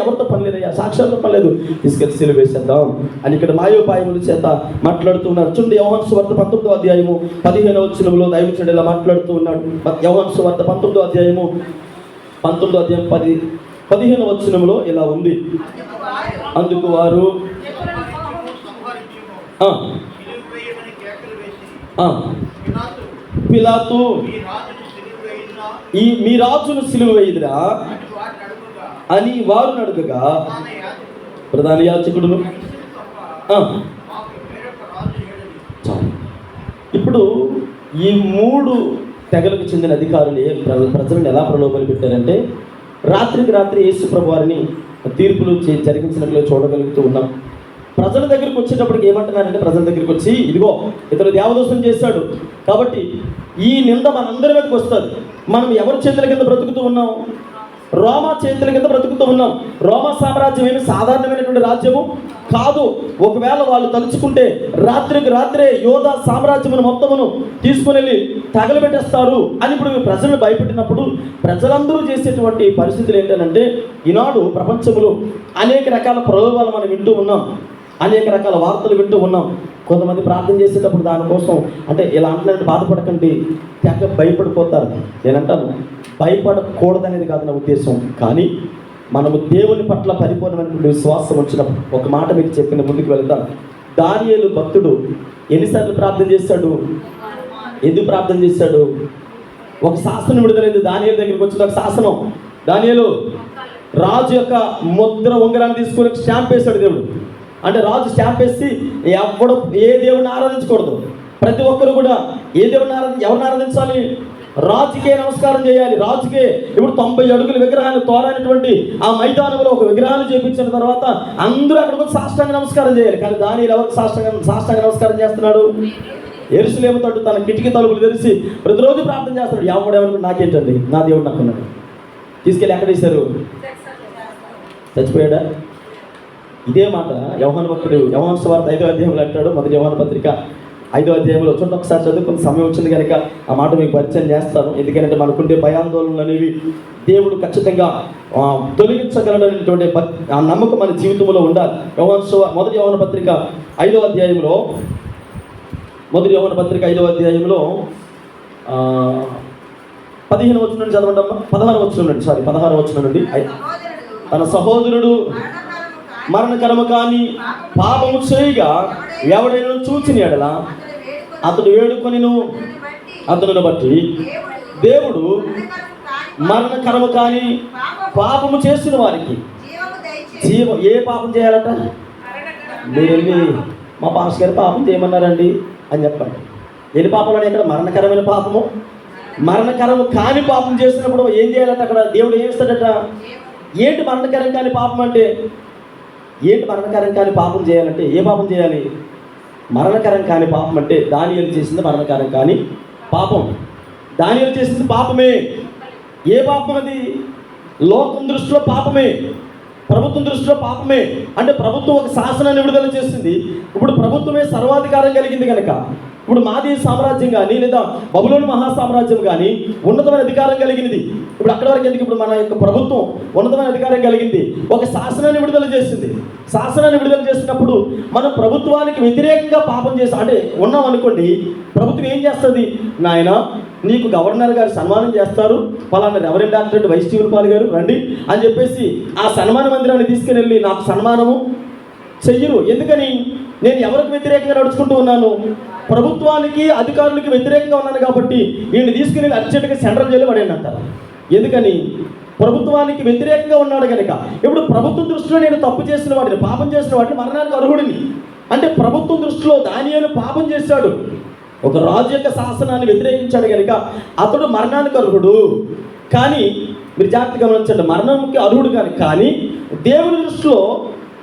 ఎవరితో పని లేదయ్యా, సాక్షాత్తో పని లేదు, తీసుకెళ్ళి సిలువ వేసేద్దాం అని ఇక్కడ మాయోపాయముల చేత మాట్లాడుతున్నారు. చూడండి యోహాను సువార్త 19వ అధ్యాయము 15వ వచనంలో దైవజనుడు ఇలా మాట్లాడుతూ ఉన్నాడు. యోహాను సువార్త 19వ అధ్యాయము 15వ అధ్యాయం 15వ వచనంలో ఇలా ఉంది. అందుకు వారు ఆ, సిలువ వేయమని కేకలు వేసి ఆ. పిలాతు, పిలాతు ఈ రాజుని సిలువ వేయుదురా మీ రాజును సిలువ వేయుదురా అని వారిని అడుగుగా అని వారు అడుగగా ప్రధాన యాజకుడు ప్రధాన యాజకుడును క్రీస్తును తప్ప ఆ, మాకు వేరొక రాజు లేడని. చాలు. ఇప్పుడు ఈ 3 తెగలకు చెందిన అధికారులు ప్రజలను ఎలా ప్రలోభాలు పెట్టారంటే, రాత్రికి రాత్రి యేసు ప్రభు వారిని తీర్పులు జరిగించినట్లు చూడగలుగుతూ ఉన్నాం. ప్రజల దగ్గరికి వచ్చేటప్పటికి ఏమంటున్నారంటే, ప్రజల దగ్గరికి వచ్చి ఇదిగో ఇతను దేవదోషం చేశాడు కాబట్టి ఈ నింద మనందరి మీదకి వస్తుంది. మనం ఎవరి చేతుల కింద బ్రతుకుతూ ఉన్నాం? రోమా చేతుల కింద బ్రతుకుతూ ఉన్నాం. రోమా సామ్రాజ్యం ఏమి సాధారణమైనటువంటి రాజ్యము కాదు. ఒకవేళ వాళ్ళు తలుచుకుంటే రాత్రికి రాత్రే యోధా సామ్రాజ్యమును మొత్తమును తీసుకుని వెళ్ళి తగలబెట్టేస్తారు అని ఇప్పుడు ప్రజలను భయపెట్టినప్పుడు ప్రజలందరూ చేసేటువంటి పరిస్థితులు ఏంటంటే, ఈనాడు ప్రపంచంలో అనేక రకాల ప్రలోభాలు మనం వింటూ ఉన్నాం, అనేక రకాల వార్తలు వింటూ ఉన్నాం. కొంతమంది ప్రార్థన చేసేటప్పుడు దానికోసం అంటే ఇలా అంటున్నట్టు బాధపడకండి, తెగ భయపడిపోతారు. నేనంటాను భయపడకూడదనేది కాదు నా ఉద్దేశం. కానీ మనము దేవుని పట్ల పరిపూర్ణమైనటువంటి విశ్వాసం వచ్చినప్పుడు ఒక మాట మీకు చెప్పిన ముందుకు వెళ్తాం. దానియేలు భక్తుడు ఎన్నిసార్లు ప్రార్థన చేశాడు? ఎందుకు ప్రార్థన చేశాడు? ఒక శాసనం విడుదలైంది దానియేలు దగ్గరికి వచ్చిన ఒక శాసనం. దానియేలు రాజు యొక్క ముద్ర ఉంగరాన్ని తీసుకుని స్టాంప్ వేశాడు దేవుడు. అంటే రాజు స్టాంప్ వేసి ఎవడు ఏ దేవుడిని ఆరాధించకూడదు, ప్రతి ఒక్కరు కూడా ఏ దేవుడిని ఎవరిని ఆరాధించాలి? రాజుకే నమస్కారం చేయాలి. రాజుకే. ఇప్పుడు 90 అడుగుల విగ్రహాన్ని తోరైనటువంటి ఆ మైదానంలో ఒక విగ్రహాన్ని చేపించిన తర్వాత అందరూ అక్కడికి వచ్చి సాష్టాంగ నమస్కారం చేయాలి. కానీ దానియేలు ఎవరికి సాష్టాంగ నమస్కారం చేస్తున్నాడు? యెరూషలేము తట్టు తన కిటికీ తలుపులు తెరిచి ప్రతిరోజు ప్రార్థన చేస్తున్నాడు. ఎవడెవరికి నాకేంటండి, నా దేవుడు నాకున్నాడు. తీసుకెళ్ళి ఎక్కడ వేశారు? చచ్చిపోయాడా? ఇదే మాట యోహాను భక్తుడు యోహాను సువార్త 5వ అధ్యాయంలో అంటాడు. మొదటి యోహాను పత్రిక 5వ అధ్యాయంలో చూడండి ఒకసారి చదువుకున్న సమయం వచ్చింది కనుక ఆ మాట మీకు పరిచయం చేస్తాను. ఎందుకంటే మనకుండే భయాందోళనలు అనేవి దేవుడు ఖచ్చితంగా తొలగించగలడనేటువంటి ఆ నమ్మకం మన జీవితంలో ఉండాలి. మొదటి యోహాను పత్రిక 5వ అధ్యాయంలో 15వ వచనం నుండి చదవండి అమ్మా. 16వ వచనం నుండి తన సహోదరుడు మరణకరము కాని పాపము చేయగా ఎవడైనా చూచిన ఎడల అతడు వేడుకొనిను అతడును బట్టి దేవుడు మరణకరము కాని పాపము చేసిన వారికి జీవం. ఏ పాపం చేయాలట? మీరు వెళ్ళి మా పాస్ గారు పాపం చేయమన్నారండి అని చెప్పండి. ఎన్ని పాపాలు ఇక్కడ? మరణకరమైన పాపము, మరణకరము కాని పాపం చేసినప్పుడు ఏం చేయాలట? అక్కడ దేవుడు ఏం ఇస్తాడట? ఏంటి మరణకరం కాని పాపం అంటే? ఏంటి మరణకరం కాని పాపం చేయాలంటే? ఏ పాపం చేయాలి? మరణకరం కాని పాపం అంటే దానియేలు చేసింది మరణకరం కాని పాపం. దానియేలు చేసింది పాపమే. ఏ పాపం అది? లోకం దృష్టిలో పాపమే, ప్రభుత్వం దృష్టిలో పాపమే. అంటే ప్రభుత్వం ఒక శాసనాన్ని విడుదల చేసింది. ఇప్పుడు ప్రభుత్వమే సర్వాధికారం కలిగింది కనుక ఇప్పుడు మాది సామ్రాజ్యం కానీ లేదా బబులోను మహాసామ్రాజ్యం కానీ ఉన్నతమైన అధికారం కలిగినది. ఇప్పుడు అక్కడి వరకు ఎందుకు? ఇప్పుడు మన యొక్క ప్రభుత్వం ఉన్నతమైన అధికారం కలిగింది, ఒక శాసనాన్ని విడుదల చేసింది. శాసనాన్ని విడుదల చేసినప్పుడు మనం ప్రభుత్వానికి వ్యతిరేకంగా పాపం చేసి అంటే ఉన్నాం అనుకోండి, ప్రభుత్వం ఏం చేస్తుంది? నాయన నీకు గవర్నర్ గారు సన్మానం చేస్తారు, పలానా రెవరెండ్ డాక్టర్ వైస్ జీవన్పాల్ గారు రండి అని చెప్పేసి ఆ సన్మాన మందిరాన్ని తీసుకుని వెళ్ళి నాకు సన్మానము చెయ్యరు. ఎందుకని? నేను ఎవరికి వ్యతిరేకంగా నడుచుకుంటూ ఉన్నాను? ప్రభుత్వానికి అధికారులకి వ్యతిరేకంగా ఉన్నాను కాబట్టి వీడిని తీసుకుని అర్జెంటుగా సెంట్రల్ జైలు పడేయండి అంటారు. ఎందుకని? ప్రభుత్వానికి వ్యతిరేకంగా ఉన్నాడు కనుక. ఇప్పుడు ప్రభుత్వం దృష్టిలో నేను తప్పు చేసిన వాడిని, పాపం చేసిన వాడిని, మరణానికి అర్హుడిని. అంటే ప్రభుత్వం దృష్టిలో దానియేలు పాపం చేశాడు, ఒక రాజు యొక్క శాసనాన్ని వ్యతిరేకించాడు కనుక అతడు మరణానికి అర్హుడు. కానీ మీరు జాగ్రత్తగా గమనించండి, మరణంకి అర్హుడు కానీ దేవుని దృష్టిలో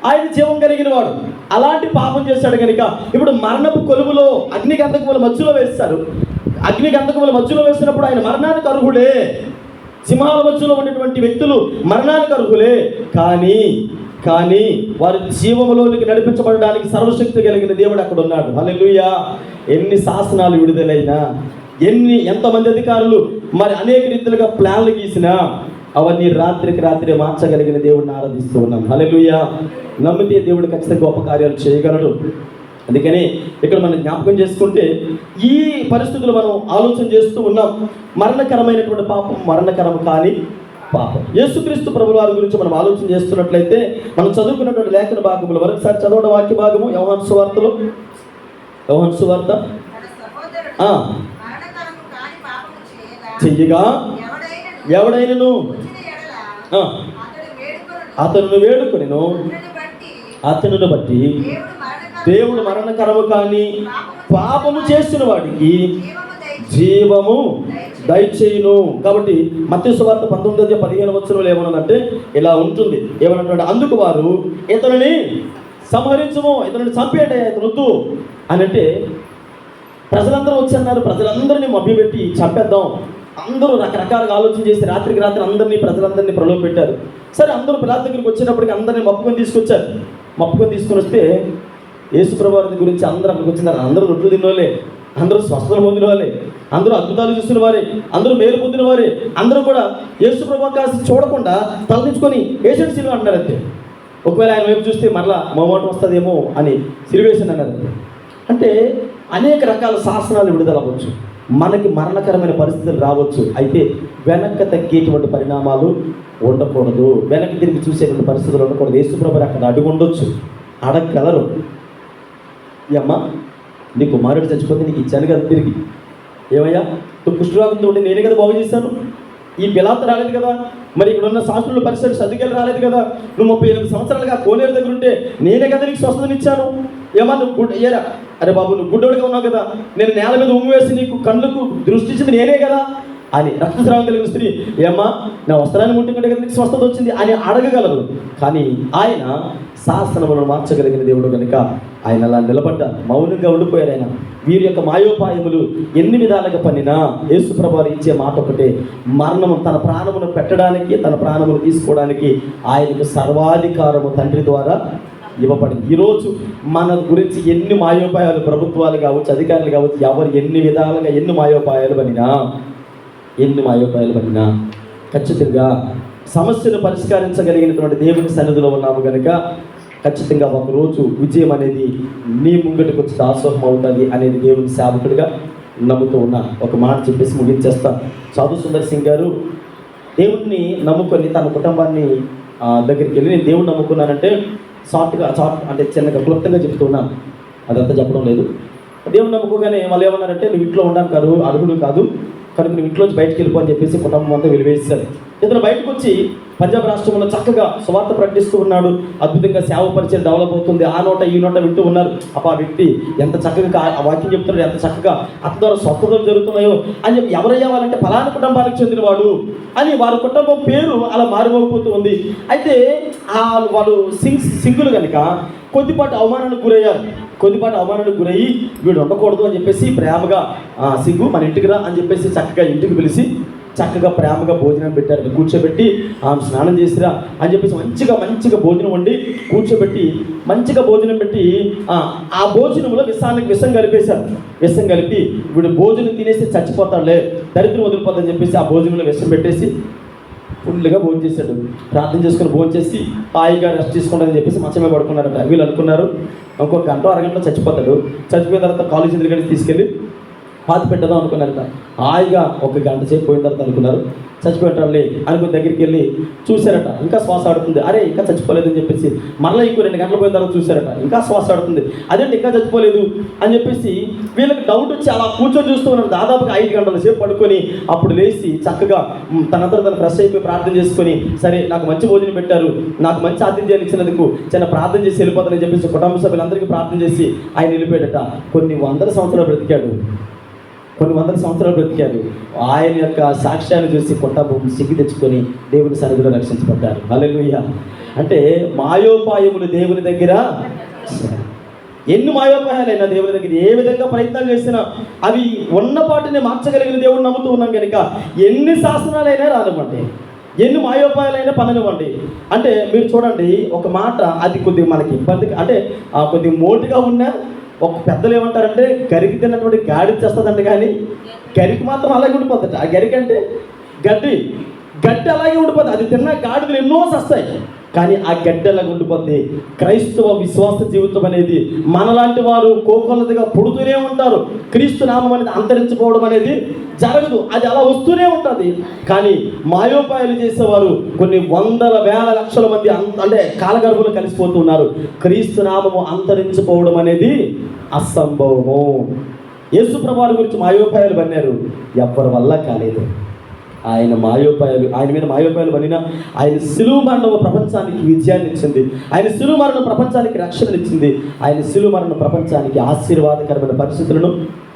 ఆయన జీవం కలిగిన వాడు. అలాంటి పాపం చేశాడు కనుక ఇప్పుడు మరణపు కొలువులో అగ్నిగంధకముల మధ్యలో వేస్తారు. అగ్నిగంధకముల మధ్యలో వేసినప్పుడు ఆయన మరణానికి అర్హుడే. సింహాల మధ్యలో ఉన్నటువంటి వ్యక్తులు మరణానికి అర్హులే. కానీ వారి జీవములోనికి నడిపించబడడానికి సర్వశక్తి కలిగిన దేవుడు అక్కడ ఉన్నాడు. హల్లెలూయా. ఎన్ని శాసనాలు విడుదలైనా, ఎంతమంది అధికారులు మరి అనేక రీతిలుగా ప్లాన్లు గీసినా అవన్నీ రాత్రికి రాత్రి మార్చగలిగిన దేవుడిని ఆరాధిస్తూ ఉన్నాం. హల్లెలూయా. నమ్మితే దేవుడు ఖచ్చితంగా గొప్ప కార్యాలు చేయగలడు. అందుకని ఇక్కడ మనం జ్ఞాపకం చేసుకుంటే ఈ పరిస్థితులు మనం ఆలోచన చేస్తూ ఉన్నాం. మరణకరమైనటువంటి పాపం, మరణకరం కాని పాపం. యేసుక్రీస్తు ప్రభుల వారి గురించి మనం ఆలోచన చేస్తున్నట్లయితే మనం చదువుకున్నటువంటి లేఖన భాగములు మరొకసారి చదవడం వాక్య భాగము యోహాను సువార్తలో యోహాను సువార్త తన సహోదరుడు ఆ. మరణకరము కాని పాపము చేయగా చెయ్యగా ఎవడైనను వచ్చిన ఎడల ఆ. అతను వేడుకొనెను అతనును బట్టి దేవుడు మరణకరము కానీ పాపము చేసిన వాడికి జీవము దయచేయును. కాబట్టి మత్తయి సువార్త 19:15 ఏమన్నదంటే ఇలా ఉంటుంది, ఏమన్నటువంటి అందుకు వారు ఇతనిని సంహరించము, ఇతనిని చంపేట ఇతను వద్దు అని అంటే ప్రజలందరూ వచ్చి అన్నారు, ప్రజలందరినీ మభ్యపెట్టి చంపేద్దాం. అందరూ రకరకాలుగా ఆలోచన చేసి రాత్రికి రాత్రి ప్రజలందరినీ ప్రలోభ పెట్టారు. సరే అందరూ పిలాతు దగ్గరికి వచ్చేటప్పటికి అందరినీ మప్పుకొని తీసుకొచ్చారు. మప్పుకొని తీసుకొని వస్తే యేసుప్రభు వారి గురించి అందరూ అక్కడికి వచ్చినారు. అందరూ రొట్టెలు తిన్నవాళ్ళే, అందరూ స్వస్థతలు పొందిన వాళ్ళే, అందరూ అద్భుతాలు చూసిన వారే, అందరూ మేలు పొందిన వారే. అందరూ కూడా యేసుప్రభు కాసి చూడకుండా తలదించుకొని ఏషియన్ సిలువ అంటున్నారు అంతే. ఒకవేళ ఆయన వైపు చూస్తే మరలా మొహమాటం వస్తుందేమో అని సిలువేషన్ అన్నారు. అంటే అనేక రకాల శాసనాలు విడుదల అవ్వచ్చు, మనకి మరణకరమైన పరిస్థితులు రావచ్చు. అయితే వెనక్కి తగ్గేటువంటి పరిణామాలు ఉండకూడదు, వెనక్కి తిరిగి చూసేటువంటి పరిస్థితులు ఉండకూడదు. యేసుప్రభు అక్కడ అడుగు ఉండొచ్చు, అడగగలరు. ఈ అమ్మ నీ కుమారుడు చచ్చిపోతే నీకు ఇచ్చాను కదా తిరిగి, ఏమయ్యా నువ్వు కుష్ఠరోగంతో ఉండి నేనే కదా బాగు చేశాను, ఈ పిలాతు రాలేదు కదా, మరి ఇక్కడ ఉన్న శాస్త్రుల పరిస్థితులు సర్దికెళ్ళి రాలేదు కదా, నువ్వు 38 సంవత్సరాలుగా కోనేరు దగ్గర ఉంటే నేనే కదా నీకు స్వస్థతనిచ్చాను, ఏమా నువ్వు ఏరా అరే బాబు నువ్వు గుడ్డోడిగా ఉన్నావు కదా, నేను నేల మీద ఉమ్మివేసి నీకు కళ్ళకు దృష్టి ఇచ్చింది నేనే కదా అని రక్తస్రావం కలిగిన స్త్రీ ఏమ్మా నా వస్త్రాన్ని ముట్టుకుంటే కదా నీకు స్వస్థత వచ్చింది అని అడగగలరు. కానీ ఆయన శాసనములను మార్చగలిగిన దేవుడు కనుక ఆయన అలా నిలబడ్డారు, మౌనంగా ఉండిపోయారు. ఆయన వీరి యొక్క మాయోపాయములు ఎన్ని విధాలుగా పనినా యేసుప్రభువు ఇచ్చే మాట ఒకటే, మరణము తన ప్రాణమును పెట్టడానికి తన ప్రాణమును తీసుకోవడానికి ఆయనకు సర్వాధికారము తండ్రి ద్వారా ఇవ్వబడింది. ఈరోజు మన గురించి ఎన్ని మాయోపాయాలు ప్రభుత్వాలు కావచ్చు, అధికారులు కావచ్చు, ఎవరు ఎన్ని విధాలుగా ఎన్ని మాయోపాయాలు పడినా ఖచ్చితంగా సమస్యను పరిష్కరించగలిగినటువంటి దేవుని సన్నిధిలో ఉన్నాము కనుక ఖచ్చితంగా ఒకరోజు విజయం అనేది నీ ముంగటికి వచ్చి దాసోహం అవుతుంది అనేది దేవుని సేవకుడిగా నమ్ముతూ ఉన్నా. ఒక మాట చెప్పేసి ముగించేస్తా. సాధు సుందర్ సింగ్ గారు దేవుడిని నమ్ముకొని తన కుటుంబాన్ని దగ్గరికి వెళ్ళి నేను దేవుడిని నమ్ముకున్నానంటే షార్ట్ అంటే చిన్నగా క్లుప్తంగా చెప్తూ ఉన్నాను, అదంతా చెప్పడం లేదు. దేవుడు నమ్ముకోగానే వాళ్ళు ఏమన్నారంటే నువ్వు ఇంట్లో ఉండడానికి అర్హుడు కాదు కనుక నువ్వు ఇంట్లోంచి బయటకు వెళ్ళిపో అని చెప్పేసి కుటుంబం అంతా వెలివేశారు. ఇతను బయటకు వచ్చి పంజాబ్ రాష్ట్రంలో చక్కగా సువార్త ప్రకటిస్తూ ఉన్నాడు, అద్భుతంగా సేవ పరిచయం డెవలప్ అవుతుంది. ఆ నోట ఈ నోట వింటూ ఉన్నారు. ఆ వ్యక్తి ఎంత చక్కగా ఆ వాక్యం చెప్తున్నాడు, ఎంత చక్కగా అతని ద్వారా స్వస్థతలు జరుగుతున్నాయో అని చెప్పి ఎవరయ్యావాలంటే ఫలానా కుటుంబానికి చెందినవాడు అని వారి కుటుంబం పేరు అలా మారిపోతూ ఉంది. అయితే వాళ్ళు సింగులు కనుక కొద్దిపాటి అవమానానికి గురయ్యి వీడు ఉండకూడదు అని చెప్పేసి ప్రేమగా సింగు మన ఇంటికి రా అని చెప్పేసి చక్కగా ఇంటికి పిలిచి చక్కగా ప్రేమగా భోజనం పెట్టారు. కూర్చోబెట్టి స్నానం చేసిరా అని చెప్పేసి మంచిగా భోజనం వండి కూర్చోబెట్టి మంచిగా భోజనం పెట్టి ఆ భోజనంలో విషం కలిపేశారు. విషం కలిపి వీడు భోజనం తినేసి చచ్చిపోతాడులే, దరిద్రం వదిలిపోతాడని చెప్పేసి ఆ భోజనంలో విషం పెట్టేసి ఫుల్గా భోజనం చేశాడు. ప్రార్థన చేసుకుని భోజనం చేసి హాయిగా రెస్ట్ తీసుకుంటారని చెప్పేసి మంచమే పడుకున్నారట. వీళ్ళు అనుకున్నారు ఇంకొక గంట అరగంటలో చచ్చిపోతాడు, చచ్చిపోయిన తర్వాత కాలేజీ దగ్గరికి తీసుకెళ్ళి పాతి పెట్టదాం అనుకున్నారట. హాయిగా ఒక గంట సేపు పోయిన తర్వాత అనుకున్నారు చచ్చిపోయేటాడులే అనుకుని దగ్గరికి వెళ్ళి చూశారట, ఇంకా శ్వాస ఆడుతుంది, అరే ఇంకా చచ్చిపోలేదని చెప్పేసి మరలా ఇంకో 2 గంటలు పోయిన తర్వాత చూశారట, ఇంకా శ్వాస ఆడుతుంది, అదేంటి ఇంకా చచ్చిపోలేదు అని చెప్పేసి వీళ్ళకి డౌట్ వచ్చి అలా కూర్చొని చూస్తూ ఉన్నారు. దాదాపుగా 5 గంటల సేపు పడుకొని అప్పుడు లేచి చక్కగా తనంతా తను ఫ్రెష్ అయిపోయి ప్రార్థన చేసుకొని సరే నాకు మంచి భోజనం పెట్టారు, నాకు మంచి ఆతిథ్యాలు ఇచ్చినందుకు చిన్న ప్రార్థన చేసి వెళ్ళిపోతానని చెప్పేసి కుటుంబ సభ్యులందరికీ ప్రార్థన చేసి ఆయన వెళ్ళిపోయాడట. కొన్ని వందల సంవత్సరాలు బ్రతికారు. ఆయన యొక్క సాక్ష్యాన్ని చూసి కుటుంబం సిగ్గు తెచ్చుకొని దేవుని సన్నిధిలో రక్షించబడ్డారు. హల్లెలూయా. అంటే మాయోపాయములు దేవుని దగ్గర ఎన్ని మాయోపాయాలైనా దేవుని దగ్గర ఏ విధంగా ప్రయత్నాలు చేసినా అవి ఉన్నపాటిని మార్చగలిగిన దేవుడు నమ్ముతూ ఉన్నాం కనుక ఎన్ని శాసనాలైనా రానివ్వండి, ఎన్ని మాయోపాయాలైనా పననివ్వండి. అంటే మీరు చూడండి ఒక మాట అది కొద్దిగా మనకి ఇబ్బంది అంటే కొద్దిగా మోటుగా ఉన్నా ఒక పెద్దలు ఏమంటారంటే గరికి తిన్నటువంటి గాడి చేస్తుందంటే కానీ గరికి మాత్రం అలాగే ఉండిపోతుంది. ఆ గరికి అంటే గడ్డి అలాగే ఉండిపోతుంది. అది తిన్న గాడిదలు ఎన్నో వస్తాయి కానీ ఆ గడ్డెలా ఉండిపోతే క్రైస్తవ విశ్వాస జీవితం అనేది మనలాంటి వారు కోకొల్లదిగా పుడుతూనే ఉంటారు. క్రీస్తు నామం అనేది అంతరించిపోవడం అనేది జరగదు, అది అలా వస్తూనే ఉంటుంది. కానీ మాయోపాయాలు చేసేవారు కొన్ని వందల వేల లక్షల మంది అంటే కాలగర్భంలో కలిసిపోతున్నారు. క్రీస్తు నామము అంతరించిపోవడం అనేది అసంభవము. యేసు ప్రభువారి గురించి మాయోపాయాలు పన్నారు, ఎవ్వరి వల్ల కాలేదు. ఆయన మీద మాయోపాయాలు పడినా ఆయన శిలువ మరణం ప్రపంచానికి విజయాన్ని ఇచ్చింది. ఆయన శిలువ మరణం ప్రపంచానికి రక్షణనిచ్చింది. ఆయన శిలువ మరణం ప్రపంచానికి ఆశీర్వాదకరమైన పరిస్థితులను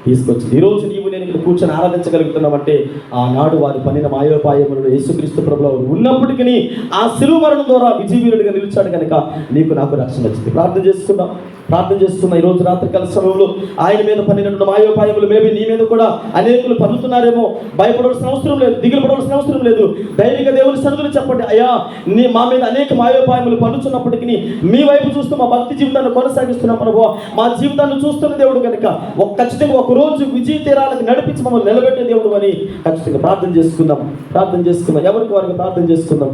తీసుకొచ్చింది. ఈరోజు నీవు నేను ఇక్కడ కూర్చొని ఆరాధించగలుగుతున్నామంటే ఆనాడు వారు పనిన మాయోపాయములను యేసుక్రీస్తు ప్రభువు ఉన్నప్పటికీ ఆ శిలువ మరణం ద్వారా విజయవీరుడిగా నిలిచాడు కనుక నీకు నాకు రక్షణ వచ్చింది. ప్రార్థన చేసుకుందాం. ఈరోజు రాత్రికాల సమయంలో ఆయన మీద పడినటువంటి మాయోపాయములు మేబీ నీ మీద కూడా అనేకులు పన్నుతున్నారేమో. భయపడవలసిన అవసరం లేదు, దిగులు పడవలసిన అవసరం లేదు. ధైర్యంగా దేవుని సన్నిధిలో చెప్పండి, అయ్యా మా మీద అనేక మాయోపాయములు పన్నుచున్నప్పటికీ మీ వైపు చూస్తూ మా భక్తి జీవితాన్ని కొనసాగిస్తున్నాం ప్రభువా. మా జీవితాన్ని చూస్తున్న దేవుడు కనుక ఖచ్చితంగా ఒక రోజు విజయ తీరాలకు నడిపించి మమ్మల్ని నిలబెట్టే దేవుడు అని ఖచ్చితంగా ప్రార్థన చేసుకుందాం. ఎవరికి వారికి ప్రార్థన చేసుకుందాం.